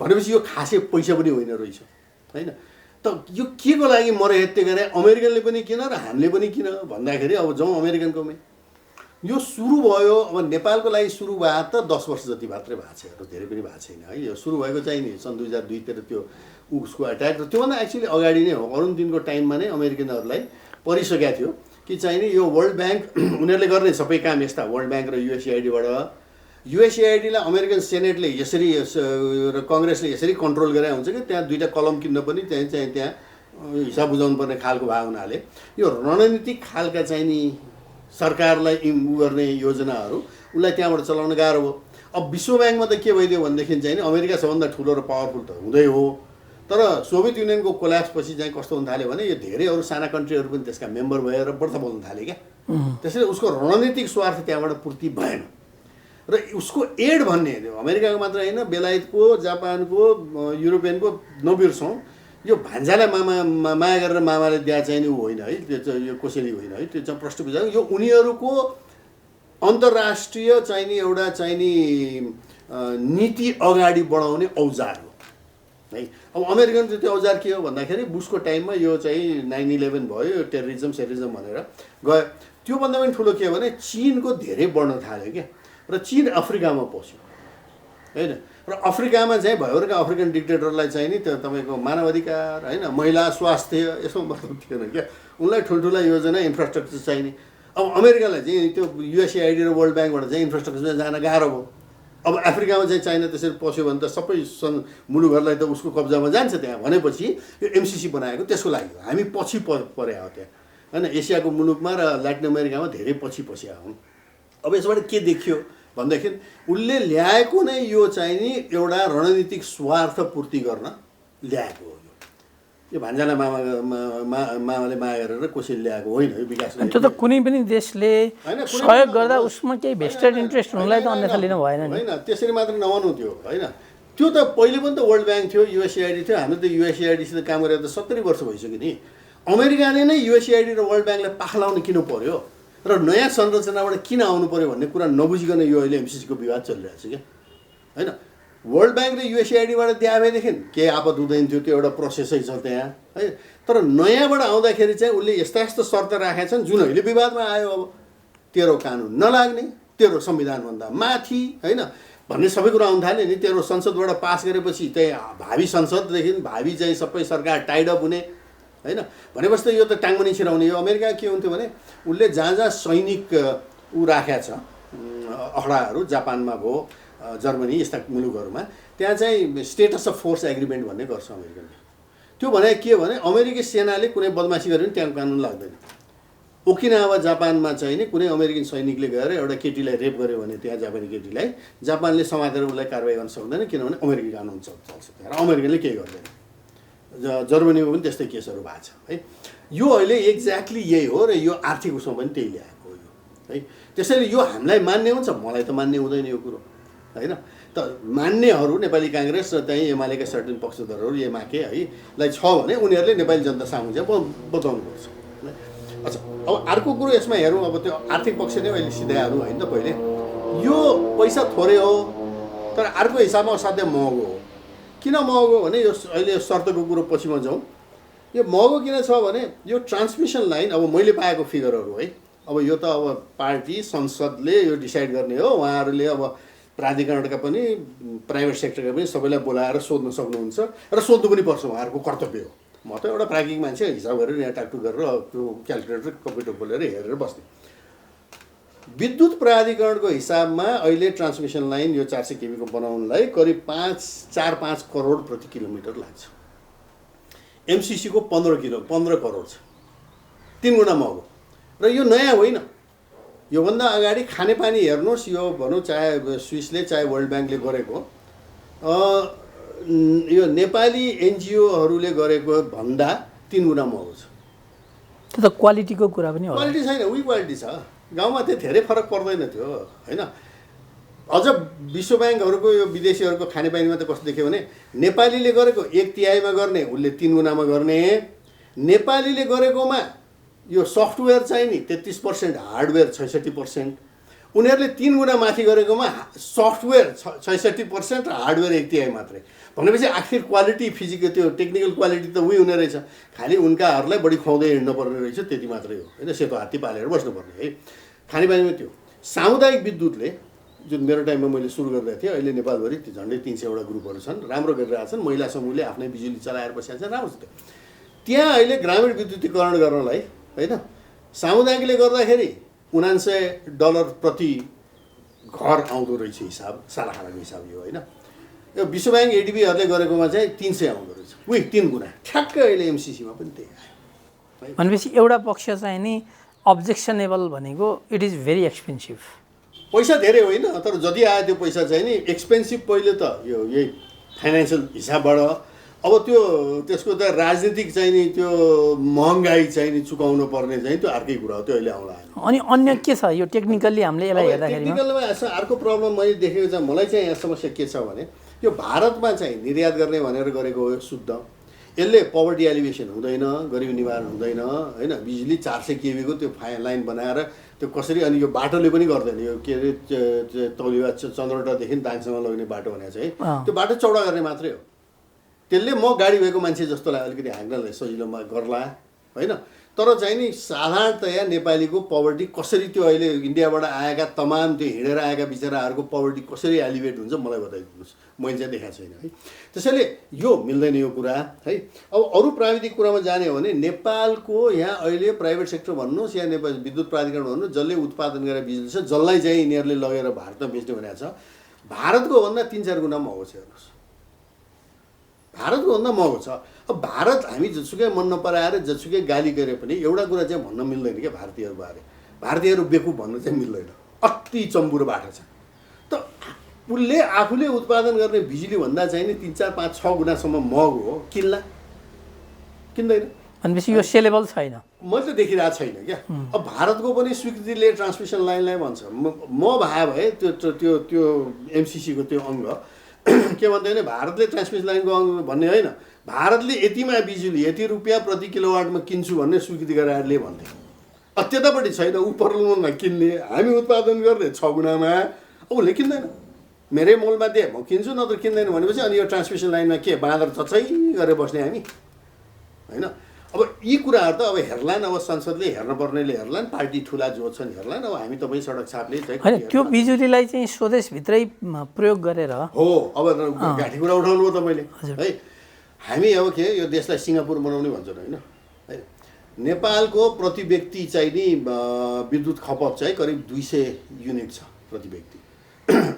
भनेपछि यो खासै पैसा पनि होइन रहेछ होइन। त यो के को लागि मरहेत्य गरे? अमेरिकनले पनि किन र हामीले पनि किन भन्दाखेरि अब जाउँ अमेरिकनकोमै। यो सुरु भयो, अब नेपालको लागि सुरु भए त 10 वर्ष जति मात्रै भएको छ, धेरै पनि भएको छैन है। यो सुरु भएको चाहिँ नि सन् 2002 तिर त्यो उसको एट्याक, र त्योभन्दा एक्चुअली अगाडि नै हो। अरुण दिनको टाइममा नै अमेरिकनहरूलाई परिसकेको थियो कि चाहिँ नि यो वर्ल्ड ब्याङ्क उनीहरूले गर्ने सबै काम यस्ता, वर्ल्ड ब्याङ्क र युएसएआइडीबाट। युएसएआइडीलाई अमेरिकन सेनेटले यसरी र कङ्ग्रेसले यसरी कन्ट्रोल गरे हुन्छ कि त्यहाँ 2टा कलम किन्न पनि त्यहाँ हिसाब बुझाउनु पर्ने खालको भएको हुनाले यो रणनीतिक खालका चाहिँ नि सरकारलाई गर्ने योजनाहरू उसलाई त्यहाँबाट चलाउन गाह्रो भयो। अब विश्व ब्याङ्कमा त के भइदियो भनेदेखि चाहिँ नि अमेरिका सबभन्दा ठुलो र पावरफुल त हुँदै हो, तर सोभियत युनियनको कोल्याप्स पछि चाहिँ कस्तो हुन थाल्यो भने यो धेरै अरू साना कन्ट्रीहरू पनि त्यसका मेम्बर भएर बढ्ता बोल्न थाले क्या। त्यसैले उसको रणनीतिक स्वार्थ त्यहाँबाट पूर्ति भएन र उसको एड भन्ने अमेरिकाको मात्र होइन, बेलायतको, जापानको, युरोपियनको नबिर्सौँ। यो भान्जालाई माया गरेर मामाले दिया चाहिँ नि ऊ होइन है, त्यो चाहिँ यो कसैले होइन है, त्यो चाहिँ प्रश्न बुझाएको। यो उनीहरूको अन्तर्राष्ट्रिय चाहिँ नि एउटा चाहिँ नि नीति अगाडि बढाउने औजार हो है। अब अमेरिकन त्यो औजार के हो भन्दाखेरि बुसको टाइममा यो चाहिँ 9/11 भयो, यो टेररिजम भनेर गयो। त्योभन्दा पनि ठुलो के हो भने चिनको धेरै बढ्न थाल्यो क्या, र चिन अफ्रिकामा पस्यो होइन। र अफ्रिकामा चाहिँ भयभरका अफ्रिकन डिक्टेटरलाई चाहिँ नि त्यो तपाईँको मानवाधिकार होइन, महिला स्वास्थ्य यसो मतलब थिएन क्या। उनलाई ठुल्ठुला योजना इन्फ्रास्ट्रक्चर चाहिने। अब अमेरिकालाई चाहिँ त्यो युएसएआइडी र वर्ल्ड ब्याङ्कबाट चाहिँ इन्फ्रास्ट्रक्चर जान गाह्रो भयो। अब अफ्रिकामा चाहिँ चाइना त्यसरी पस्यो भने त सबै मुलुकहरूलाई त उसको कब्जामा जान्छ त्यहाँ। भनेपछि यो एमसिसी बनाएको त्यसको लागि हो। हामी पछि परे हो त्यहाँ होइन। एसियाको मुलुकमा र ल्याटिन अमेरिकामा धेरै पछि पसिया हुन्। अब यसबाट के देखियो भनेदेखि उसले ल्याएको नै यो चाहिँ नि एउटा रणनीतिक स्वार्थ पूर्ति गर्न ल्याएको हो। यो भान्जालाई मामाले माया गरेर कसैले ल्याएको होइन यो विकास। त्यो त कुनै पनि देशले सहयोग गर्दा उसमा केही भेस्टेड इन्ट्रेस्ट हुनुलाई त अन्यथा लिनु भएन नि होइन। त्यसरी मात्र नभन्नु त्यो होइन। त्यो त पहिले पनि त वर्ल्ड ब्याङ्क थियो, युएसएआइडी थियो। हामीले त युएसएआइडीसित काम गरेर त 70 वर्ष भइसक्यो नि। अमेरिकाले नै युएसएआइडी र वर्ल्ड ब्याङ्कलाई पाखलाउन किन पर्यो र नयाँ संरचनाबाट किन आउनु पर्यो भन्ने कुरा नबुझिकन यो अहिले एमसिसीको विवाद चलिरहेको छ क्या होइन। वर्ल्ड ब्याङ्क र युएसएआइडीबाट दिए भएदेखि केही आपत हुँदैन थियो, त्यो एउटा प्रोसेसै छ त्यहाँ है। तर नयाँबाट आउँदाखेरि चाहिँ उसले यस्ता यस्ता शर्त राखेका छन् जुन अहिले विवादमा आयो। अब तेरो कानुन नलाग्ने, तेरो संविधानभन्दा माथि होइन भन्ने सबै कुरा आउनु थाल्यो नि। तेरो संसदबाट पास गरेपछि चाहिँ भावी संसददेखि भावी चाहिँ सबै सरकार टाइड अप हुने होइन। भनेपछि त यो त टाङ्मनी छिराउने। यो अमेरिका के हुन्थ्यो भने उसले जहाँ जहाँ सैनिक ऊ राखेको छ अखडाहरू, जापानमा भयो, जर्मनी यस्ता मुलुकहरूमा, त्यहाँ चाहिँ स्टेटस अफ फोर्स एग्रिमेन्ट भन्ने गर्छ अमेरिकनले। त्यो भने के भने अमेरिकी सेनाले कुनै बदमासी गर्यो भने त्यहाँ कानुन लाग्दैन। ओकिनावा जापानमा चाहिँ नि कुनै अमेरिकन सैनिकले गएर एउटा केटीलाई रेप गर्यो भने त्यहाँ जापानी केटीलाई जापानले समातेर उसलाई कारवाही गर्न सक्दैन, किनभने अमेरिकी कानुन चल्छ त्यहाँ र अमेरिकनले केही गर्दैन। जर्मनीमा पनि त्यस्तै केसहरू भएको छ है। यो अहिले एक्ज्याक्टली यही हो र यो आर्थिक उसमा पनि त्यही ल्याएको हो यो है। त्यसैले यो हामीलाई मान्ने हुन्छ, मलाई त मान्ने हुँदैन यो कुरो होइन। त मान्नेहरू नेपाली काङ्ग्रेस र त्यहीँ एमालेका सर्टेन पक्षधरहरू एमाके है लाई छ भने उनीहरूले नेपाली जनता सामु चाहिँ बताउनुपर्छ। अच्छा, अब अर्को कुरो यसमा हेरौँ। अब त्यो आर्थिक पक्ष नै अहिले सिधै हाल्नु होइन त। पहिले यो पैसा थोरै हो तर अर्को हिसाबमा असाध्यै महँगो हो। किन महँगो भने यो अहिले शर्तको कुरो पछिमा जाउँ। यो महँगो किन छ भने यो ट्रान्समिसन लाइन, अब मैले पाएको फिगरहरू है, अब यो त अब पार्टी संसदले यो डिसाइड गर्ने हो। उहाँहरूले अब प्राधिकरणका पनि प्राइभेट सेक्टरका पनि सबैलाई बोलाएर सोध्न सक्नुहुन्छ र सोध्नु पनि पर्छ, उहाँहरूको कर्तव्य हो। म त एउटा प्राज्ञिक मान्छे, हिसाब गरेर यहाँ टाकटुक गरेर त्यो क्यालकुलेटर कम्प्युटर खोलेर हेरेर बस्ने। विद्युत प्राधिकरणको हिसाबमा अहिले ट्रान्समिसन लाइन यो 400 केबीको बनाउनलाई करिब 4-5 करोड प्रति किलोमिटर लाग्छ। एमसिसीको 15 करोड छ, 3 गुणा महँगो। र यो नयाँ होइन, योभन्दा अगाडि खानेपानी हेर्नुहोस्, यो भनौँ चाहे स्विसले चाहे वर्ल्ड ब्याङ्कले गरेको, यो नेपाली एनजिओहरूले गरेको भन्दा 3 गुणा महँगो छ। त्यो त क्वालिटीको कुरा पनि होला। क्वालिटी छैन, उही क्वालिटी छ। गाउँमा त्यो धेरै फरक पर्दैन थियो होइन। अझ विश्व ब्याङ्कहरूको यो विदेशीहरूको खानेपानीमा त कस्तो देख्यो भने नेपालीले गरेको 1/3 गर्ने, उसले 3 गुणामा गर्ने। नेपालीले गरेकोमा यो सफ्टवेयर चाहिँ नि 33%, हार्डवेयर 66%। उनीहरूले 3 गुणा माथि गरेकोमा सफ्टवेयर 66% र हार्डवेयर 1/3 मात्रै। भनेपछि आखिर क्वालिटी फिजिकल त्यो टेक्निकल क्वालिटी त उही हुने रहेछ, खालि उनकाहरूलाई बढी खुवाउँदै हिँड्नु पर्ने रहेछ, त्यति मात्रै हो होइन। सेतो हात्ती पालेर बस्नुपर्ने है। खानेपानीमा त्यो सामुदायिक विद्युतले जुन मेरो टाइममा मैले सुरु गरिरहेको थिएँ, अहिले नेपालभरि झन्डै 300वटा ग्रुपहरू छन्, राम्रो गरिरहेका छन्। महिला समूहले आफ्नै बिजुली चलाएर बसेका छन्, राम्रो छ त्यो। त्यहाँ अहिले ग्रामीण विद्युतीकरण गर्नलाई होइन सामुदायिकले गर्दाखेरि $79 प्रति घर आउँदो रहेछ हिसाब, सालाखालाको हिसाब यो होइन। यो विश्व ब्याङ्क एडिबीहरूले गरेकोमा चाहिँ 300 आउँदो रहेछ, उही 3 गुणा। ठ्याक्कै अहिले एमसिसीमा पनि त्यही आयो। भनेपछि एउटा पक्ष चाहिँ नि अब्जेक्सनेबल भनेको इट इज भेरी एक्सपेन्सिभ। पैसा धेरै होइन, तर जति आयो त्यो पैसा चाहिँ नि एक्सपेन्सिभ। पहिले त यो यही फाइनेन्सियल हिसाबबाट, अब त्यो त्यसको त राजनीतिक चाहिँ नि त्यो महँगाई चाहिँ नि चुकाउनु पर्ने चाहिँ त्यो अर्कै कुरा हो, त्यो अहिले आउँला। अनि अन्य के छ यो टेक्निकल्ली हामीले यसलाई हेर्दाखेरि? टेक्निकलमा अर्को प्रब्लम मैले देखेको छ, मलाई चाहिँ यहाँ समस्या के छ भने यो भारतमा चाहिँ निर्यात गर्ने भनेर गरेको हो शुद्ध, यसले पोभर्टी एलिभेसन हुँदैन, गरिबी निवारण हुँदैन होइन। बिजुली 400 केबीको त्यो लाइन बनाएर त्यो कसरी, अनि यो बाटोले पनि गर्दैन, यो के अरे तौलिया चन्द्रवटादेखि दाङसम्म लग्ने बाटो भनेको चाहिँ त्यो बाटो चौडा गर्ने मात्रै हो। त्यसले म गाडी भएको मान्छे जस्तोलाई अलिकति हाँक्नलाई सजिलोमा गर्ला होइन। तर चाहिँ नि साधारणतया नेपालीको पोभर्टी कसरी, त्यो अहिले इन्डियाबाट आएका तमाम त्यो हिँडेर आएका बिचराहरूको पोभर्टी कसरी एलिभेट हुन्छ मलाई बताइदिनुहोस्, मैले चाहिँ देखाएको छैन है। त्यसैले यो मिल्दैन यो कुरा है। अब अरू प्राविधिक कुरामा जाने हो भने नेपालको यहाँ अहिले प्राइभेट सेक्टर भन्नुहोस् या नेपाल विद्युत प्राधिकरण भन्नुहोस्, जसले उत्पादन गरेर बिजुली छ जसलाई चाहिँ यिनीहरूले लगेर भारतमा बेच्ने भनेको छ, भारतको भन्दा 3-4 गुणा महँगो छ हेर्नुहोस्। भारतको भन्दा महँगो छ। अब भारत हामी जसुकै मन नपराएर जसुकै गाली गरे पनि एउटा कुरा चाहिँ भन्न मिल्दैन क्या भारतीयहरूबारे, भारतीयहरू बेकुफ भन्नु चाहिँ मिल्दैन, अति चम्बुरो बाटो छ। त उसले आफूले उत्पादन गर्ने बिजुली भन्दा चाहिँ नि 3-4-5-6 गुणासम्म महँगो हो, किन्ला किन्दैन। भनेपछि यो सेलेबल छैन, मैले त देखिरहेको छैन क्या। अब भारतको पनि स्वीकृतिले ट्रान्समिसन लाइनलाई भन्छ, म भए त्यो त्यो त्यो एमसिसीको त्यो अङ्ग के भन्दै भने भारतले ट्रान्समिसन लाइनको अङ्ग भन्ने होइन, भारतले यतिमा बिजुली यति रुपियाँ प्रति किलोवाटमा किन्छु भन्ने स्वीकृति गराएरले भन्थे। त्यतापट्टि छैन, उपरमा किन्ने, हामी उत्पादन गर्ने 6 गुणामा, उसले किन्दैन, मेरै मोलमा दे म किन्छु नत्र किन्दैन भनेपछि अनि यो ट्रान्समिसन लाइनमा के बाँदर चच्चै गरेर बस्ने हामी होइन। अब यी कुराहरू त अब हेर्लान्, अब संसदले हेर्नुपर्नेले हेर्लान्, पार्टी ठुला जो छन् हेर्लान्। अब हामी तपाईँ सडक छापले चाहिँ होइन त्यो बिजुलीलाई चाहिँ स्वदेशभित्रै प्रयोग गरेर हो। अब घाँटी कुरा उठाउनु हो तपाईँले है। हामी अब के यो देशलाई सिङ्गापुर बनाउने भन्छौँ होइन है। नेपालको प्रति व्यक्ति चाहिँ नि विद्युत खपत चाहिँ करिब 200 युनिट छ प्रति व्यक्ति,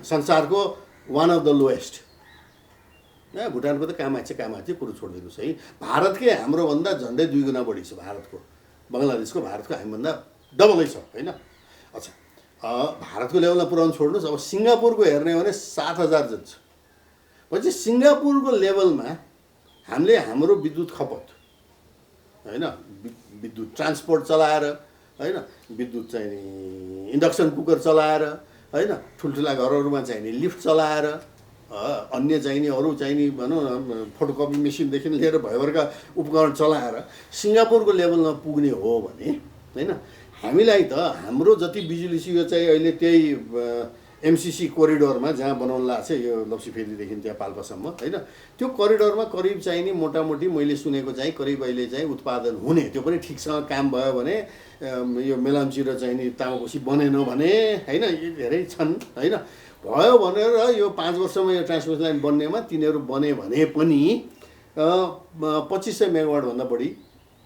संसारको वान अफ द लोएस्ट। भुटानको त कामाचे कुरो छोडिदिनुहोस् है। भारतकै हाम्रोभन्दा झन्डै 2 गुणा बढी छ भारतको, बङ्गलादेशको भारतको हामीभन्दा डबलै छ होइन। अच्छा भारतको लेभलमा पुऱ्याउनु छोड्नुहोस्, अब सिङ्गापुरको हेर्ने हो भने 7000 जति छ। भनेपछि सिङ्गापुरको लेभलमा हामीले हाम्रो विद्युत खपत होइन, विद्युत ट्रान्सपोर्ट चलाएर होइन, विद्युत चाहिँ नि इन्डक्सन कुकर चलाएर होइन, ठुल्ठुला घरहरूमा चाहिँ नि लिफ्ट चलाएर, अन्य चाहिने अरू चाहिने भनौँ न फोटोकपी मेसिनदेखि लिएर भयभरका उपकरण चलाएर सिङ्गापुरको लेभलमा पुग्ने हो भने होइन, हामीलाई त हाम्रो जति बिजुली छ यो चाहिँ अहिले त्यही एमसिसी कोरिडोरमा जहाँ बनाउनु लाग्छ यो लप्सीफेदीदेखि त्यहाँ पाल्पासम्म होइन, त्यो कोरिडोरमा करिब चाहिँ नि मोटामोटी मैले सुनेको चाहिँ करिब अहिले चाहिँ उत्पादन हुने, त्यो पनि ठिकसँग काम भयो भने यो मेलाम्ची र चाहिँ नि तामाकोसी बनेन भने होइन, यी धेरै छन् होइन। भयो भनेर यो 5 वर्षमा यो ट्रान्समिसन लाइन बन्नेमा तिनीहरू बने भने पनि 2500 मेगावाटभन्दा बढी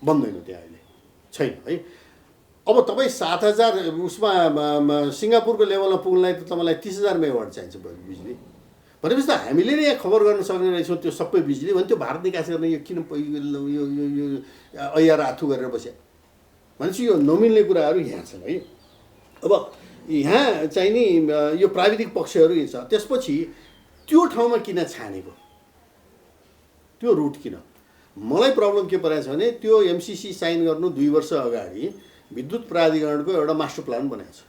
बन्दैन त्यहाँ अहिले छैन है। अब तपाईँ 7000 उसमा सिङ्गापुरको लेभलमा पुग्नलाई त तपाईँलाई 30000 मेगावाट चाहिन्छ बिजुली। भनेपछि त हामीले नै यहाँ खबर गर्न सक्ने रहेछौँ त्यो सबै बिजुली भने त्यो भारत निकास गर्ने यो किन यो ऐयार आथु गरेर बस्यो भनेपछि यो नमिल्ने कुराहरू यहाँ छन् है। अब यहाँ चाहिँ नि यो प्राविधिक पक्षहरू छ, त्यसपछि त्यो ठाउँमा किन छानेको, त्यो रुट किन? मलाई प्रब्लम के परेको छ भने त्यो एमसिसी साइन गर्नु 2 वर्ष अगाडि विद्युत प्राधिकरणको एउटा मास्टर प्लान बनाएको छ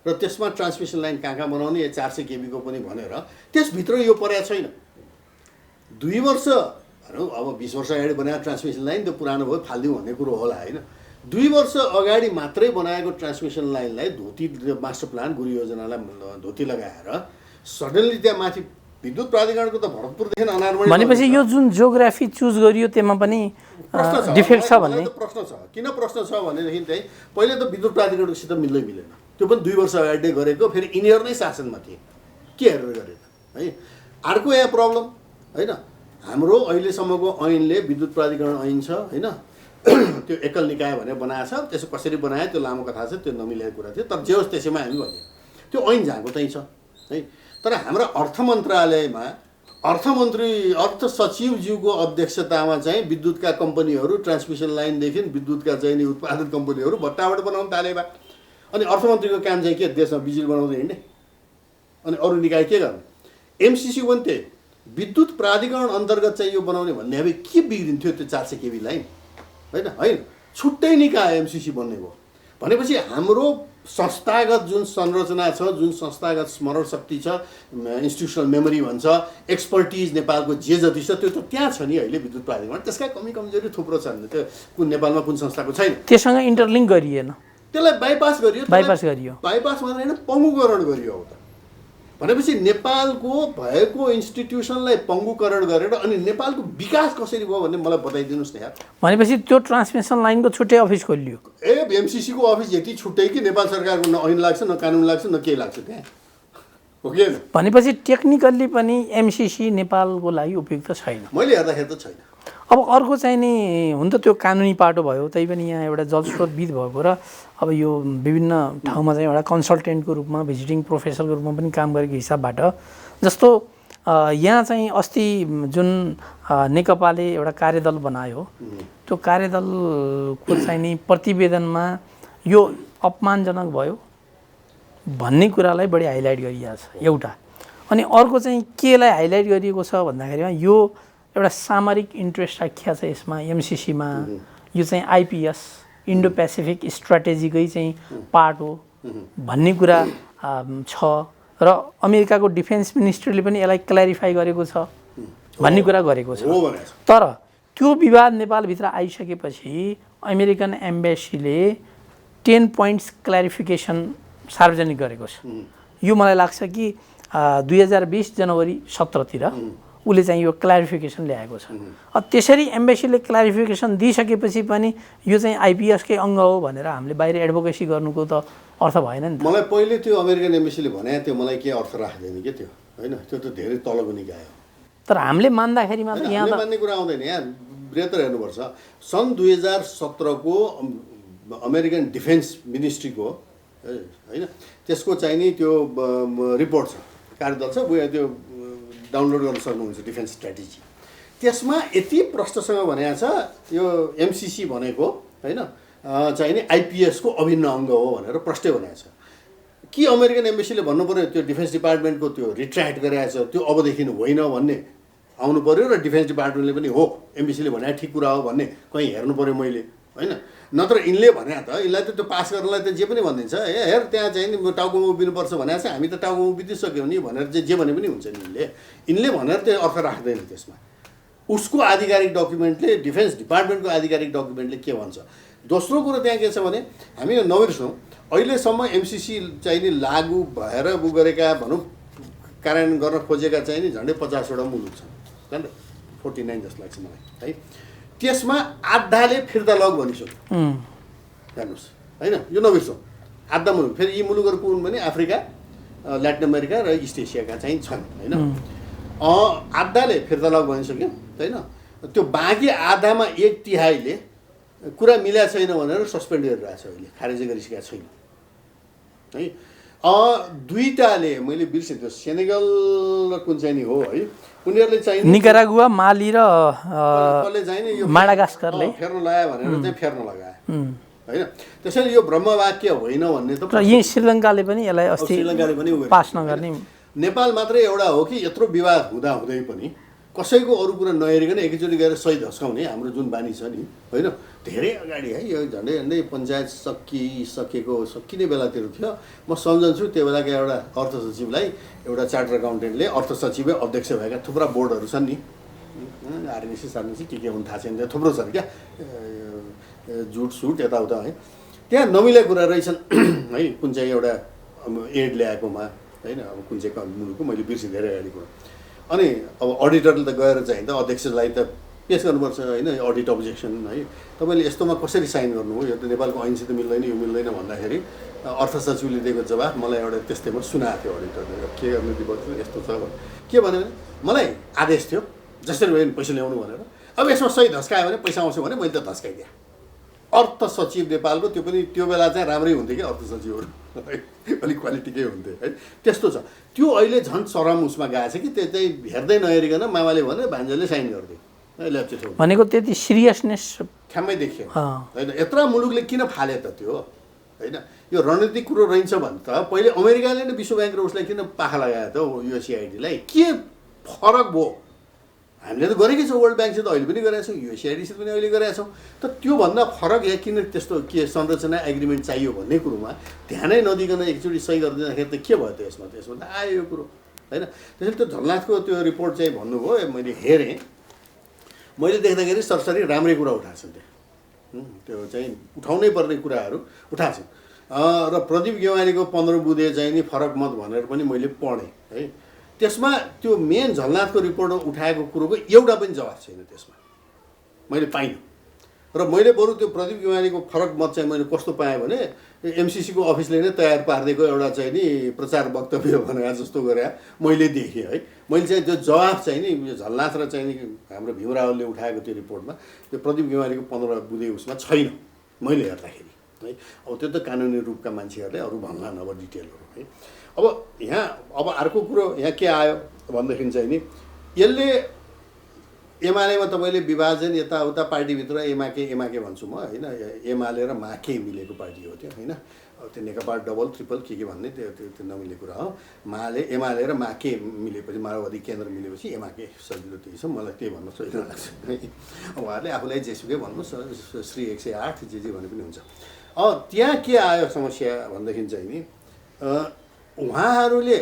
र त्यसमा ट्रान्समिसन लाइन कहाँ बनाउने 400 केबीको पनि भनेर त्यसभित्र यो परेको छैन। 2 वर्ष भनौँ अब 20 वर्ष अगाडि बनाएको ट्रान्समिसन लाइन त पुरानो भयो फालिदिउँ भन्ने कुरो होला होइन। 2 वर्ष अगाडि मात्रै बनाएको ट्रान्समिसन लाइनलाई धोती मास्टर प्लान गुरु योजनालाई धोती लगाएर सडनली त्यहाँ माथि विद्युत प्राधिकरणको त भरतपुरदेखि अनारमणी भनेपछि यो जुन जियोग्राफी चुज गरियो त्यसमा पनि डिफेक्ट छ भन्ने प्रश्न छ। किन प्रश्न छ भनेदेखि चाहिँ पहिले त विद्युत प्राधिकरणसित मिल्दैन, त्यो पनि 2 वर्ष अगाडि नै गरेको, फेरि यिनीहरू नै शासनमा थिए, के हेरेर गरेन है। अर्को यहाँ प्रब्लम होइन, हाम्रो अहिलेसम्मको ऐनले विद्युत प्राधिकरण ऐन छ होइन, त्यो एकल निकाय भनेर बनाएको छ, त्यसो कसरी बनायो त्यो लामो कथा छ, त्यो नमिलेको कुरा थियो। तर जे होस् त्यसैमा हामी भन्यौँ त्यो ऐन जहाँको त्यहीँ छ है। तर हाम्रो अर्थ मन्त्रालयमा अर्थ सचिवज्यूको अध्यक्षतामा चाहिँ विद्युतका कम्पनीहरू ट्रान्समिसन लाइनदेखि विद्युतका चाहिँ नि उत्पादन कम्पनीहरू भट्टाबाट बनाउन थाले भए अनि अर्थमन्त्रीको काम चाहिँ के देशमा बिजुली बनाउँदै हिँड्ने अनि अरू निकाय के गर्ने। एमसिसी पनि त्यही विद्युत प्राधिकरण अन्तर्गत चाहिँ यो बनाउने भन्ने अब के बिग्रिन्थ्यो त्यो 400 केबी लाइन होइन छुट्टै निकाय एमसिसी बन्ने भयो भनेपछि हाम्रो संस्थागत जुन संरचना छ, जुन संस्थागत स्मरण शक्ति छ, इन्स्टिट्युसनल मेमोरी भन्छ, एक्सपर्टिज नेपालको जे जति छ त्यो त त्यहाँ छ नि अहिले विद्युत प्राधिकरण। त्यसका कमी कमजोरी थुप्रो छन्, त्यो कुन नेपालमा कुन संस्थाको छैन, त्योसँग इन्टरलिङ्क गरिएन, त्यसलाई बाइपास गरियो बाइपास मात्र होइन पङ्गुकरण गरियो हो त। भनेपछि नेपालको भएको इन्स्टिट्युसनलाई पङ्गुकरण गरेर अनि नेपालको विकास कसरी भयो भन्ने मलाई बताइदिनुहोस् न यार। भनेपछि त्यो ट्रान्समिसन लाइनको छुट्टै अफिस खोलियो, एमसिसीको अफिस यति छुट्टै कि नेपाल सरकारको न ऐन लाग्छ न कानुन लाग्छ न केही लाग्छ त्यहाँ हो कि होइन। भनेपछि टेक्निकल्ली पनि एमसिसी नेपालको लागि उपयुक्त छैन, मैले हेर्दाखेरि त छैन। अब अर्को चाहिँ नि हुन त त्यो कानुनी पाटो भयो, तै पनि यहाँ एउटा जलस्रोतविद भएको र अब यो विभिन्न ठाउँमा चाहिँ एउटा कन्सल्टेन्टको रूपमा भिजिटिङ प्रोफेसरको रूपमा पनि काम गरेको हिसाबबाट जस्तो यहाँ चाहिँ अस्ति जुन नेकपाले एउटा कार्यदल बनायो त्यो कार्यदलको चाहिँ नि प्रतिवेदनमा यो अपमानजनक भयो भन्ने कुरालाई बढी हाइलाइट गरिएको छ एउटा। अनि अर्को चाहिँ केलाई हाइलाइट गरिएको छ भन्दाखेरिमा यो एउटा सामरिक इन्ट्रेस्ट राखिया छ यसमा एमसिसीमा, यो चाहिँ आइपिएस इन्डो पेसिफिक स्ट्राटेजीकै चाहिँ पार्ट हो भन्ने कुरा छ र अमेरिकाको डिफेन्स मिनिस्ट्रीले पनि यसलाई क्ल्यारिफाई गरेको छ भन्ने कुरा गरेको छ। तर त्यो विवाद नेपालभित्र आइसकेपछि अमेरिकन एम्बेसीले 10 पोइन्ट्स क्ल्यारिफिकेसन सार्वजनिक गरेको छ। यो मलाई लाग्छ कि 2020 जनवरी 17तिर उसले चाहिँ यो क्ल्यारिफिकेसन ल्याएको छ। त्यसरी एम्बेसीले क्ल्यारिफिकेसन दिइसकेपछि पनि यो चाहिँ आइपिएसकै अङ्ग हो भनेर हामीले बाहिर एडभोकेसी गर्नुको त अर्थ भएन नि त। मलाई पहिले त्यो अमेरिकन एम्बेसीले भने त्यो मलाई के अर्थ राख्दैन कि त्यो होइन, त्यो त धेरै तलको निकाय हो। तर हामीले मान्दाखेरिमा त यहाँ मान्ने कुरा आउँदैन, यहाँ बृहत्तर हेर्नुपर्छ। सन् 2017को अमेरिकन डिफेन्स मिनिस्ट्रीको होइन त्यसको चाहिँ नि त्यो रिपोर्ट छ, कार्यदल छ, त्यो डाउनलोड गर्न सक्नुहुन्छ, डिफेन्स स्ट्राटेजी। त्यसमा यति प्रष्टसँग भनेको छ यो एमसिसी भनेको होइन चाहिँ नि आइपिएसको अभिन्न अङ्ग हो भनेर प्रष्टै भनेको छ। कि अमेरिकन एम्बेसीले भन्नु पऱ्यो त्यो डिफेन्स डिपार्टमेन्टको त्यो रिट्र्याक्ट गरेको छ त्यो अबदेखि होइन भन्ने आउनु पऱ्यो र डिफेन्स डिपार्टमेन्टले पनि हो एम्बेसीले भने ठिक कुरा हो भन्ने कहीँ हेर्नु पऱ्यो मैले होइन। नत्र यिनले भने त यसलाई त त्यो पास गर्नलाई त जे पनि भनिदिन्छ हेर त्यहाँ चाहिँ नि टाउकोमा उभिनुपर्छ भनेको छ, हामी त टाउकोमा उभिदिइसक्यौँ नि भनेर जे भने पनि हुन्छ नि यिनले भनेर त्यो अर्थ राख्दैन। त्यसमा उसको आधिकारिक डकुमेन्टले डिफेन्स डिपार्टमेन्टको आधिकारिक डकुमेन्टले के भन्छ। दोस्रो कुरो त्यहाँ के छ भने हामी यो नबिर्सौँ अहिलेसम्म एमसिसी चाहिँ नि लागु भएर गरेका भनौँ कार्यान्वयन गर्न खोजेका चाहिँ नि झन्डै 50वटा मुलुक छन्, झन् 49 जस्तो लाग्छ मलाई है। त्यसमा आधाले फिर्ता लग भनिसक्यो हेर्नुहोस् होइन, यो नबिर्सौँ आधा मुलुक। फेरि यी मुलुकहरू कुन भने अफ्रिका, ल्याटिन अमेरिका र इस्ट एसियाका चाहिँ छन् होइन। आधाले फिर्ता लग भनिसक्यो होइन। त्यो बाँकी आधामा 1/3ले कुरा मिला छैन भनेर सस्पेन्ड गरिरहेको छ, अहिले खारेज गरिसकेको छैन है। 2टाले मैले बिर्सेँ त्यो सेनेगल र कुन चाहिँ नि हो है, उनीहरूले चाहिँ निकारागुआ, माली र चाहिँ नि यो माडागास्करले फेर्न लगायो भनेर चाहिँ फेर्न लगायो होइन। त्यसैले यो ब्रह्मवाक्य होइन भन्ने त यही श्रीलङ्काले पनि यसलाई अस्ति श्रीलङ्काले पनि पास नगर्ने। नेपाल मात्रै एउटा हो कि यत्रो विवाद हुँदाहुँदै पनि कसैको अरू कुरा नहेरिकन एकैचोटि गएर सही धस्काउने हाम्रो जुन बानी छ नि होइन, धेरै अगाडि है, यो झन्डै झन्डै पञ्चायत सकिने बेलातिर थियो। म सम्झन्छु त्यो बेलाका एउटा अर्थ सचिवलाई एउटा चार्टर अकाउन्टेन्टले अर्थ सचिवै अध्यक्ष भएका थुप्रा बोर्डहरू छन् नि, आरएनसी सार्नेसी के हुन् थाहा छैन, थुप्रो छन् क्या, जुट सुट यताउता है, त्यहाँ नमिलेको कुरा रहेछन् है, कुन चाहिँ एउटा एड ल्याएकोमा होइन, अब कुन चाहिँ मुलुकको मैले बिर्सेँ धेरै अगाडि कुरा। अनि अब अडिटरले त गएर चाहिँ त अध्यक्षलाई त पेस गर्नुपर्छ होइन, अडिट अब्जेक्सन है, तपाईँले यस्तोमा कसरी साइन गर्नुभयो, यो त नेपालको ऐनसित मिल्दैन, यो मिल्दैन भन्दाखेरि अर्थ सचिवले दिएको जवाफ मलाई एउटा त्यस्तैमा सुनाएको थियो अडिटरले, के गर्नु दिनुपर्छ यस्तो छ भने के भन्यो भने मलाई आदेश थियो जसरी भयो पैसा ल्याउनु भनेर, अब यसमा सही धस्कायो भने पैसा आउँछ भने मैले त धस्काइदिएँ। अर्थ सचिव नेपालको त्यो पनि त्यो बेला चाहिँ राम्रै हुन्थ्यो कि अर्थ सचिवहरू है, अलिक क्वालिटीकै हुन्थ्यो है, त्यस्तो छ। त्यो अहिले झन् चरम उसमा गएको छ कि त्यो चाहिँ हेर्दै नहेरिकन मामाले भने भान्जाले साइन गरिदियो ल्याप्चे भनेको त्यति सिरियसनेस ठ्याम्मै देखियो होइन। यत्रो मुलुकले किन फाले त त्यो होइन, यो रणनीतिक कुरो रहन्छ भने त पहिले अमेरिकाले नै विश्व ब्याङ्क र उसलाई किन पाखा लगायो त युएसएआइडीलाई, के फरक भयो? हामीले त गरेकै छौँ, वर्ल्ड ब्याङ्कसित अहिले पनि गरेका छौँ, युएसएआइडीसित पनि अहिले गरेका छौँ, त त्योभन्दा फरक या किन त्यस्तो के संरचना एग्रिमेन्ट चाहियो भन्ने कुरोमा ध्यानै नदिकन एकचोटि सही गरिदिँदाखेरि त के भयो त यसमा त आयो यो कुरो होइन। त्यसैले त्यो झलनाथको त्यो रिपोर्ट चाहिँ भन्नुभयो, मैले हेरेँ, मैले देख्दाखेरि सरसरी राम्रै कुरा उठाएको छन् त्यो चाहिँ उठाउनै पर्ने कुराहरू उठाएको छन्। र प्रदीप गेवालीको 15 बुँदे चाहिँ नि फरक मत भनेर पनि मैले पढेँ है, त्यसमा त्यो मेन झलनाथको रिपोर्टमा उठाएको कुरोको एउटा पनि जवाफ छैन त्यसमा मैले पाइनँ। र मैले बरु त्यो प्रदीप गेवालीको फरक मत चाहिँ मैले कस्तो पाएँ भने एमसिसीको अफिसले नै तयार पारिदिएको एउटा चाहिँ नि प्रचार वक्तव्य भने जस्तो गरे मैले देखेँ है। मैले चाहिँ त्यो जवाफ चाहिँ नि झलनाथ र चाहिँ नि हाम्रो भीम रावलले उठाएको त्यो रिपोर्टमा त्यो प्रदीप गेवालीको 15 बुँदे उसमा छैन मैले हेर्दाखेरि है। अब त्यो त कानुनी रूपका मान्छेहरूले अरू भन्लान् अब डिटेलहरू है। अब यहाँ अब अर्को कुरो यहाँ के आयो भनेदेखि चाहिँ नि यसले एमालेमा तपाईँले विभाजन यताउता पार्टीभित्र एमाके भन्छु म होइन, एमाले र माके मिलेको पार्टी हो त्यो होइन। अब त्यो नेकपा डबल ट्रिपल के भन्ने त्यो नमिलेको कुरा हो। एमाले र माके मिलेपछि माओवादी केन्द्र मिलेपछि एमाके सजिलो त्यही छ, मलाई त्यही भन्न सजिलो लाग्छ। उहाँहरूले आफूलाई जेसुकै भन्नुहोस्, श्री 108 जे भने पनि हुन्छ। त्यहाँ के आयो समस्या भनेदेखि चाहिँ नि उहाँहरूले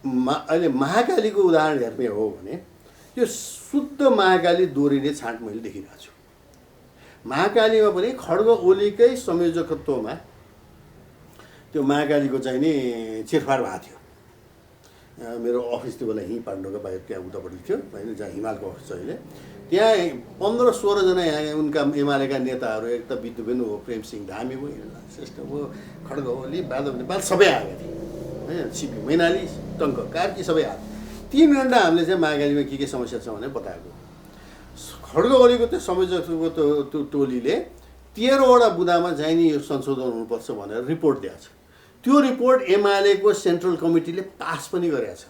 अहिले महाकालीको उदाहरण हेर्ने हो भने यो शुद्ध महाकाली दोहोरिने छाँट मैले देखिरहेको छु। महाकालीमा पनि खड्ग ओलीकै संयोजकत्वमा त्यो महाकालीको चाहिँ नि चिरफार भएको थियो। मेरो अफिस त्यो बेला यहीँ पाण्डुका बाहिर त्यहाँ उतापट्टि थियो होइन, जहाँ हिमालको अफिस छ अहिले, त्यहाँ 15-16 जना यहाँ उनका एमालेका नेताहरू, एक त विद्युबेन हो, प्रेम सिंह धामी हो, श्रेष्ठ हो, खड्ग ओली, माधव नेपाल सबै आएका थिए होइन, सिपी मैनाली, टङ्क कार्की सबै आए। 3 घन्टा हामीले चाहिँ महाकालीमा के समस्या छ भने बताएको। खड्ग ओलीको त्यो संयोजकको त्यो टोलीले 13वटा बुँदामा चाहिँ नि यो संशोधन हुनुपर्छ भनेर रिपोर्ट दिएको छ। त्यो रिपोर्ट एमालेको सेन्ट्रल कमिटीले पास पनि गरेको छ।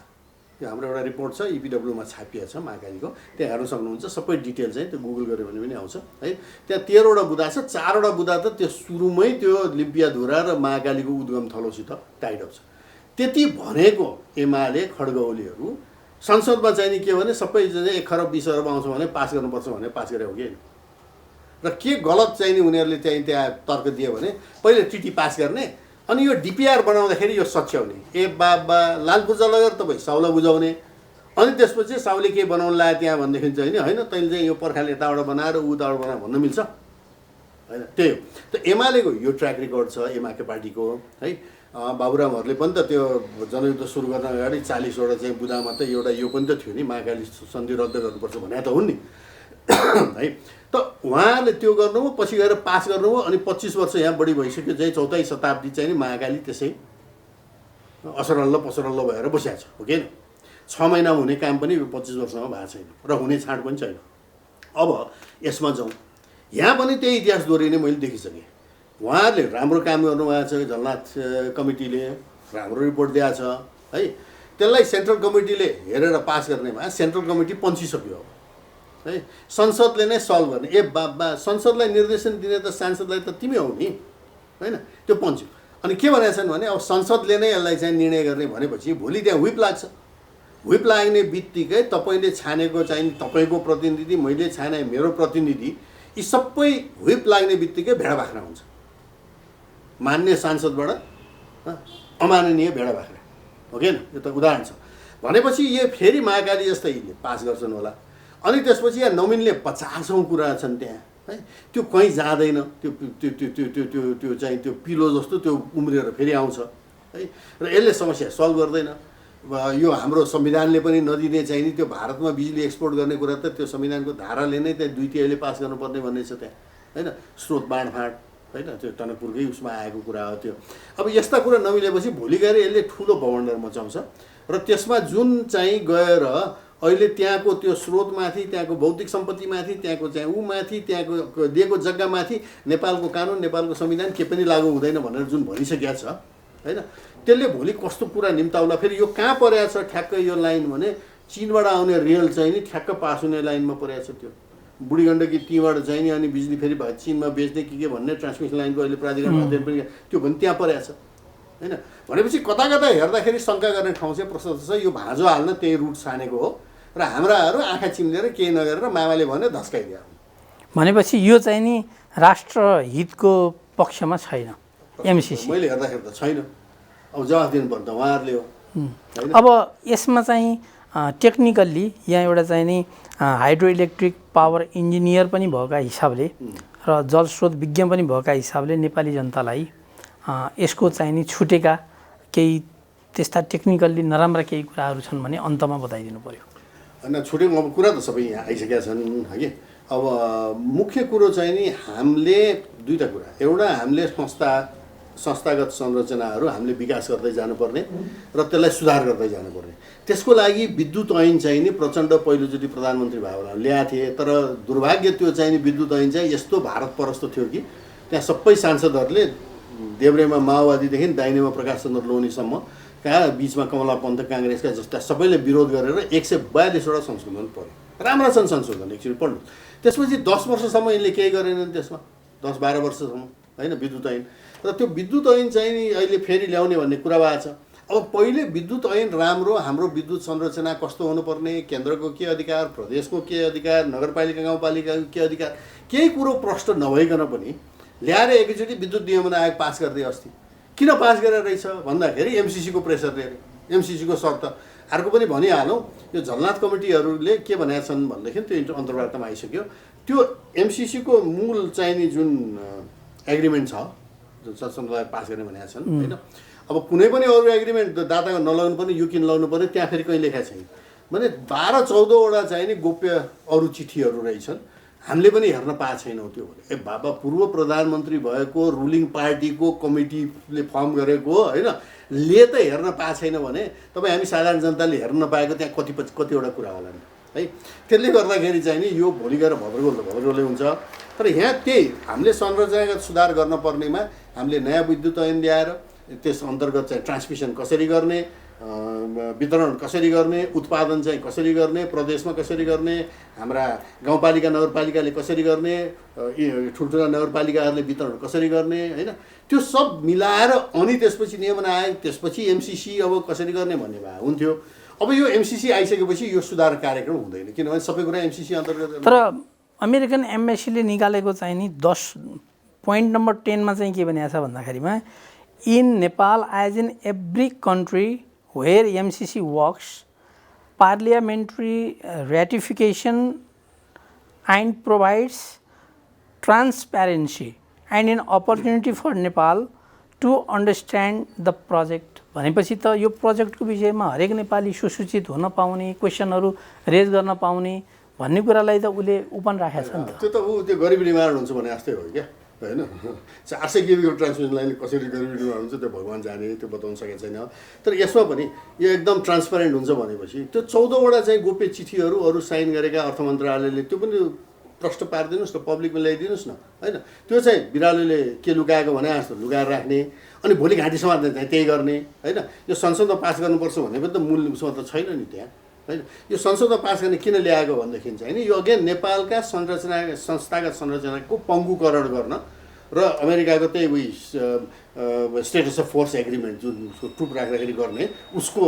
त्यो हाम्रो एउटा रिपोर्ट छ, इपिडब्ल्यूमा छापिएको छ महाकालीको, त्यहाँ हेर्न सक्नुहुन्छ। सबै डिटेल चाहिँ त्यो गुगल गऱ्यो भने पनि आउँछ है। त्यहाँ 13वटा बुँदा छ, 4वटा बुँदा त त्यो सुरुमै त्यो लिम्पियाधुरा र महाकालीको उद्गम थलोसित टाइड अप छ। त्यति भनेको एमाले खड्ग ओलीहरू संसदमा चाहिँ नि के भने सबै 1 खरब 20 अरब आउँछ भने पास गर्नुपर्छ भने पास गरे हो कि होइन। र के गलत चाहिँ नि उनीहरूले चाहिँ त्यहाँ तर्क दियो भने पहिले टिटी पास गर्ने, अनि यो डिपिआर बनाउँदाखेरि यो सच्याउने, ए बाबा लाल पूजा लगेर तपाईँ साउला बुझाउने, अनि त्यसपछि साउले के बनाउनु लाग्यो त्यहाँ भनेदेखि चाहिँ नि होइन तैँले चाहिँ यो पर्खाले यताबाट बनाएर उताबाट बनाएर भन्न मिल्छ होइन। त्यही हो त एमालेको यो ट्र्याक रेकर्ड छ एमाके पार्टीको है। बाबुरामहरूले पनि त त्यो जनयुद्ध सुरु गर्न अगाडि 40वटा चाहिँ बुँदामा त एउटा यो पनि त थियो नि, महाकाली सन्धि रद्द गर्नुपर्छ भने त हुन् नि है। त उहाँहरूले त्यो गर्नुभयो, पछि गएर पास गर्नुभयो, अनि 25 वर्ष यहाँ बढी भइसक्यो चाहिँ 4औं शताब्दी चाहिँ नि महाकाली त्यसै असरल्ल पसरल्ल भएर बसिएको छ हो कि 6 महिनामा हुने काम पनि 25 वर्षमा भएको छैन र हुने छाँट पनि छैन। अब यसमा जाउँ, यहाँ पनि त्यही इतिहास दोहोरिने मैले देखिसकेँ। उहाँहरूले राम्रो काम गर्नुभएको छ, झलनाथ कमिटीले राम्रो रिपोर्ट दिएको छ है। त्यसलाई सेन्ट्रल कमिटीले हेरेर पास गर्नेमा सेन्ट्रल कमिटी पन्छिसक्यो है। संसदले नै सल्भ गर्ने, ए बाबा संसदलाई निर्देशन दिने त सांसदलाई त तिमी हौ नि होइन, त्यो पन्छ्यो। अनि के भनेका छन् भने अब संसदले नै यसलाई चाहिँ निर्णय गर्ने भनेपछि भोलि त्यहाँ व्हिप लाग्छ। व्हिप लाग्ने बित्तिकै तपाईँले छानेको चाहिँ तपाईँको प्रतिनिधि, मैले छाने मेरो प्रतिनिधि, यी सबै व्हिप लाग्ने बित्तिकै भेडा बाख्रा हुन्छ। मान्य सांसदबाट अमाननीय भेडा बाख्रा हो कि यो त उदाहरण छ। भनेपछि यो फेरि महाकाली जस्तैले पास गर्छन् होला। अनि त्यसपछि यहाँ नोमिनले 50औँ कुरा छन् त्यहाँ है, त्यो कहीँ जाँदैन। त्यो त्यो त्यो त्यो त्यो त्यो त्यो चाहिँ त्यो पिलो जस्तो त्यो उम्रिएर फेरि आउँछ है, र यसले समस्या सल्भ गर्दैन। यो हाम्रो संविधानले पनि नदिने चाहिँ नि त्यो भारतमा बिजुली एक्सपोर्ट गर्ने कुरा त त्यो संविधानको धाराले नै त्यहाँ 2/3ले पास गर्नुपर्ने भन्ने छ त्यहाँ होइन। स्रोत बाँडफाँड होइन, त्यो टनकपुरकै उसमा आएको कुरा हो त्यो। अब यस्ता कुरा नमिलेपछि भोलि गएर यसले ठुलो बवन्डर मचाउँछ र त्यसमा जुन चाहिँ गएर अहिले त्यहाँको त्यो स्रोतमाथि, त्यहाँको भौतिक सम्पत्तिमाथि, त्यहाँको चाहिँ ऊमाथि, त्यहाँको दिएको जग्गामाथि नेपालको कानुन, नेपालको संविधान के पनि लागू हुँदैन भनेर जुन भनिसकेको छ होइन, त्यसले भोलि कस्तो कुरा निम्ताउला। फेरि यो कहाँ परेको छ ठ्याक्कै यो लाइन भने चिनबाट आउने रेल चाहिँ नि ठ्याक्क पास हुने लाइनमा परेको छ। त्यो बुढी गण्डकी तीबाट चाहिँ नि अनि बिजुली फेरि चिनमा बेच्ने के भन्ने ट्रान्समिसन लाइनको अहिले प्राधिकरण अध्ययन पनि त्यो पनि त्यहाँ परेको छ होइन। भनेपछि कता कता हेर्दाखेरि शङ्का गर्ने ठाउँ चाहिँ प्रशस्त छ। यो भाँजो हाल्न त्यही रुट छानेको हो र हाम्राहरू आँखा चिम्लेर केही नगरेर मामाले भन्यो धस्काइदियो। भनेपछि यो चाहिँ नि राष्ट्रहितको पक्षमा छैन एमसिसी। मैले हेर्दाखेरि त छैन। अब जवाफ दिनुपर्छ त उहाँहरूले हो। अब यसमा चाहिँ टेक्निकल्ली यहाँ एउटा चाहिँ नि हाइड्रो इलेक्ट्रिक पावर इन्जिनियर पनि भएका हिसाबले र जलस्रोत विज्ञ पनि भएका हिसाबले नेपाली जनतालाई यसको चाहिँ नि छुटेका केही त्यस्ता टेक्निकल्ली नराम्रा केही कुराहरू छन् भने अन्तमा बताइदिनु पर्यो। होइन छुटेको अब कुरा त सबै यहाँ आइसकेका छन् है। अब मुख्य कुरो चाहिँ नि हामीले दुईवटा कुरा, एउटा हामीले संस्थागत संरचनाहरू हामीले विकास गर्दै जानुपर्ने र त्यसलाई सुधार गर्दै जानुपर्ने। त्यसको लागि विद्युत ऐन चाहिँ नि प्रचण्ड पहिलोचोटि प्रधानमन्त्री भएर ल्याएको थिए, तर दुर्भाग्य त्यो चाहिँ नि विद्युत ऐन चाहिँ यस्तो भारत परस्त थियो कि त्यहाँ सबै सांसदहरूले देब्रेमा माओवादीदेखि दाहिनेमा प्रकाश चन्द्र लोहनीसम्म कहाँ बिचमा कमला पन्त काङ्ग्रेसका जस्ता सबैले विरोध गरेर 142वटा संशोधन पर्यो। राम्रा छन् संशोधन, एकचोटि पढ्नु। त्यसपछि 10 वर्षसम्म यिनले केही गरेनन्, त्यसमा 10-12 वर्षसम्म होइन विद्युत ऐन। र त्यो विद्युत ऐन चाहिँ नि अहिले फेरि ल्याउने भन्ने कुरा भएको छ। अब पहिले विद्युत ऐन राम्रो, हाम्रो विद्युत संरचना कस्तो हुनुपर्ने, केन्द्रको के अधिकार, प्रदेशको के अधिकार, नगरपालिका गाउँपालिकाको के अधिकार, केही कुरो प्रष्ट नभइकन पनि ल्याएर एकैचोटि विद्युत नियमन आयोग पास गरिदिए अस्ति। किन पास गरेर रहेछ भन्दाखेरि एमसिसीको प्रेसरले, एमसिसीको शर्त। अर्को पनि भनिहालौँ, यो झलनाथ कमिटीहरूले के भनेका छन् भनेदेखि त्यो अन्तर्वार्तामा आइसक्यो। त्यो एमसिसीको मूल चाहिने जुन एग्रिमेन्ट छ, जुन संसदलाई पास गर्ने भनेका छन् होइन। अब कुनै पनि अरू एग्रिमेन्ट दाताको नलाउनु पर्ने, यो किन लाउनु पर्ने, त्यहाँ फेरि कहीँ लेखा छैन भने 12-14वटा चाहिँ नि गोप्य अरू चिठीहरू रहेछन्। हामीले पनि हेर्न पाएको छैनौँ त्यो भने। बाबा पूर्व प्रधानमन्त्री भएको रुलिङ पार्टीको कमिटीले फर्म गरेको होइन, ले त हेर्न पाएको छैन भने तपाईँ हामी साधारण जनताले हेर्न नपाएको त्यहाँ कतिवटा कुरा होला नि है। त्यसले गर्दाखेरि चाहिँ नि यो भोलि गएर भद्रगोलै हुन्छ। तर यहाँ त्यही हामीले संरचनागत सुधार गर्न पर्नेमा हामीले नयाँ विद्युत ऐन ल्याएर त्यस अन्तर्गत चाहिँ ट्रान्समिसन कसरी गर्ने, वितरण कसरी गर्ने, उत्पादन चाहिँ कसरी गर्ने, प्रदेशमा कसरी गर्ने, हाम्रा गाउँपालिका नगरपालिकाले कसरी गर्ने, ठुल्ठुला नगरपालिकाहरूले वितरण कसरी गर्ने होइन, त्यो सब मिलाएर अनि त्यसपछि नियमन आयोग, त्यसपछि एमसिसी अब कसरी गर्ने भन्ने भए हुन्थ्यो। अब यो एमसिसी आइसकेपछि यो सुधार कार्यक्रम हुँदैन, किनभने सबै कुरा एमसिसी अन्तर्गत। तर अमेरिकन एम्बेसीले निकालेको चाहिँ नि 10 नम्बर 10 मा चाहिँ के भनेको छ भन्दाखेरिमा in Nepal as in every country where MCC works, parliamentary ratification and provides transparency and an opportunity for Nepal to understand the project. भनेपछि त यो प्रोजेक्टको विषयमा हरेक नेपाली सुसूचित हुन पाउने, क्वेसनहरू रेज गर्न पाउने भन्ने कुरालाई त उसले ओपन राखेको छ नि त। त्यो त त्यो गरिबी निवारण हुन्छ भने जस्तै हो क्या होइन। 400 केबीको ट्रान्समिसन लाइन कसरी गरिबी निवारण हुन्छ त्यो भगवान् जाने, त्यो बताउन सकेको छैन। तर यसमा पनि यो एकदम ट्रान्सपारेन्ट हुन्छ भनेपछि त्यो 14वटा चाहिँ गोप्य चिठीहरू अरू साइन गरेका अर्थ मन्त्रालयले त्यो पनि प्रष्ट पारिदिनुहोस् न, पब्लिकमा ल्याइदिनुहोस् न होइन। त्यो चाहिँ बिरालोले के लुकाएको भने जस्तो लुकाएर राख्ने, अनि भोलि घाँटी समात्ने चाहिँ त्यही गर्ने होइन। यो संसदमा पास गर्नुपर्छ भन्ने पनि त मूल उसमा त छैन नि त्यहाँ होइन। यो संसदमा पास गर्ने किन ल्याएको भनेदेखि चाहिँ नि यो अगेन नेपालका संस्थागत संरचनाको पङ्गुकरण गर्न र अमेरिकाको त्यही उयो स्टेटस अफ फोर्स एग्रिमेन्ट जुन ट्रुप राख्दाखेरि गर्ने उसको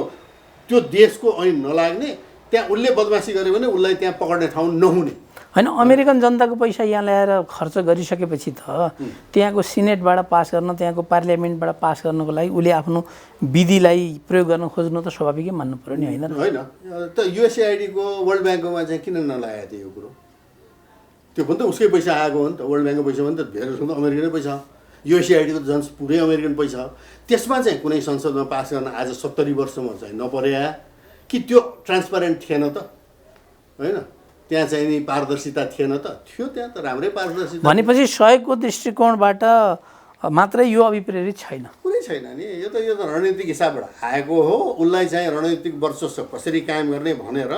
त्यो देशको ऐन नलाग्ने, त्यहाँ उसले बदमासी गर्यो भने उसलाई त्यहाँ पक्ड्ने ठाउँ नहुने। होइन, अमेरिकन जनताको पैसा यहाँ ल्याएर खर्च गरिसकेपछि त त्यहाँको सिनेटबाट पास गर्न, त्यहाँको पार्लियामेन्टबाट पास गर्नको लागि उसले आफ्नो विधिलाई प्रयोग गर्न खोज्नु त स्वाभाविकै मान्नु पऱ्यो नि, होइन? होइन त युएसएआइडीको वर्ल्ड ब्याङ्कमा चाहिँ किन नलागेको थियो यो कुरो? त्यो पनि त उसकै पैसा आएको हो नि त। वर्ल्ड ब्याङ्कको पैसा पनि त धेरै जस्तो अमेरिकनै पैसा हो, युएसएआइडीको झन् पुरै अमेरिकन पैसा हो। त्यसमा चाहिँ कुनै संसदमा पास गर्न आज 70 वर्षमा चाहिँ नपरे कि त्यो ट्रान्सपारेन्ट थिएन त? होइन, त्यहाँ चाहिँ नि पारदर्शिता थिएन त? थियो, त्यहाँ त राम्रै पारदर्शिता। भनेपछि सहयोगको दृष्टिकोणबाट मात्रै यो अभिप्रेरित छैन? कुनै छैन नि, यो त रणनीतिक हिसाबबाट आएको हो। उसलाई चाहिँ रणनीतिक वर्चस्व कसरी कायम गर्ने भनेर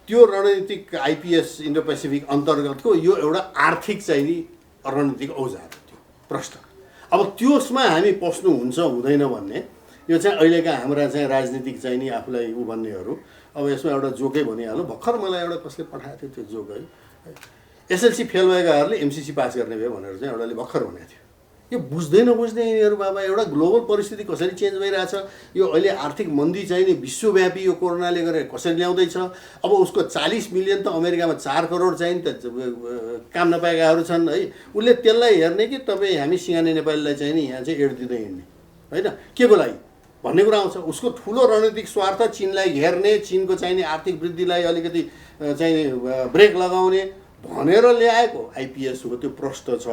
त्यो रणनीतिक आइपिएस इन्डो पेसिफिक अन्तर्गतको यो एउटा आर्थिक चाहिँ नि रणनीतिक औजार हो त्यो प्रश्न। अब त्यसमा हामी पस्नु हुन्छ हुँदैन भन्ने यो चाहिँ अहिलेका हाम्रा चाहिँ राजनीतिक चाहिँ नि आफूलाई उ भन्नेहरू अब यसमा एउटा जोकै भनिहाल्नु। भर्खर मलाई एउटा कसले पठाएको थियो त्यो जोक है, एसएलसी फेल भएकाहरूले एमसिसी पास गर्ने भयो भनेर चाहिँ एउटाले भर्खर भनेको थियो। यो बुझ्दै नबुझ्ने यिनीहरू बाबा, एउटा ग्लोबल परिस्थिति कसरी चेन्ज भइरहेछ, यो अहिले आर्थिक मन्दी चाहिँ नि विश्वव्यापी यो कोरोनाले गरेर कसरी ल्याउँदैछ। अब उसको 40 मिलियन त अमेरिकामा 4 करोड चाहिँ त काम नपाएकाहरू छन् है, उसले त्यसलाई हेर्ने कि तपाईँ हामी सिंगाने नेपालीलाई चाहिँ नि यहाँ चाहिँ एड दिँदै हिँड्ने, होइन के को लागि भन्ने कुरा आउँछ। उसको ठुलो रणनीतिक स्वार्थ चिनलाई घेर्ने, चिनको चाहिँ नि आर्थिक वृद्धिलाई अलिकति चाहिँ ब्रेक लगाउने भनेर ल्याएको आइपिएस हो। त्यो प्रश्न छ,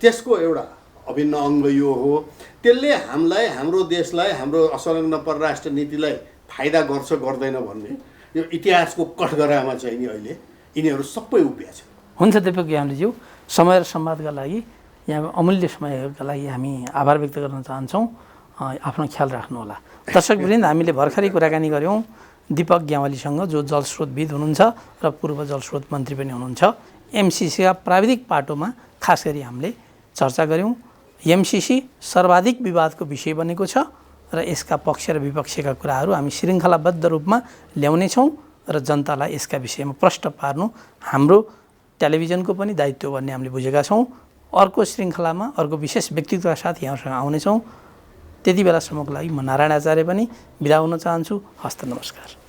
त्यसको एउटा अभिन्न अङ्ग यो हो। त्यसले हामीलाई, हाम्रो देशलाई, हाम्रो असंलग्न परराष्ट्र नीतिलाई फाइदा गर्छ गर्दैन भन्ने यो इतिहासको कठघरामा चाहिँ नि अहिले यिनीहरू सबै उभिया छन्। हुन्छ दिपक ज्ञानज्यू, समय र संवादका लागि, यहाँको अमूल्य समयका लागि हामी आभार व्यक्त गर्न चाहन्छौँ। आफ्नो ख्याल राख्नुहोला। दर्शकवृन्द, हामीले भर्खरै कुराकानी गऱ्यौँ दिपक ग्यावालीसँग, जो जलस्रोतविद हुनुहुन्छ र पूर्व जलस्रोत मन्त्री पनि हुनुहुन्छ। एमसिसीका प्राविधिक पाटोमा खास गरी हामीले चर्चा गऱ्यौँ। एमसिसी सर्वाधिक विवादको विषय बनेको छ र यसका पक्ष र विपक्षका कुराहरू हामी श्रृङ्खलाबद्ध रूपमा ल्याउनेछौँ र जनतालाई यसका विषयमा प्रश्न पार्नु हाम्रो टेलिभिजनको पनि दायित्व भन्ने हामीले बुझेका छौँ। अर्को श्रृङ्खलामा अर्को विशेष व्यक्तित्वका साथ यहाँसँग आउनेछौँ। त्यति बेलासम्मको लागि म नारायण आचार्य पनि बिदा हुन चाहन्छु। हस्त नमस्कार।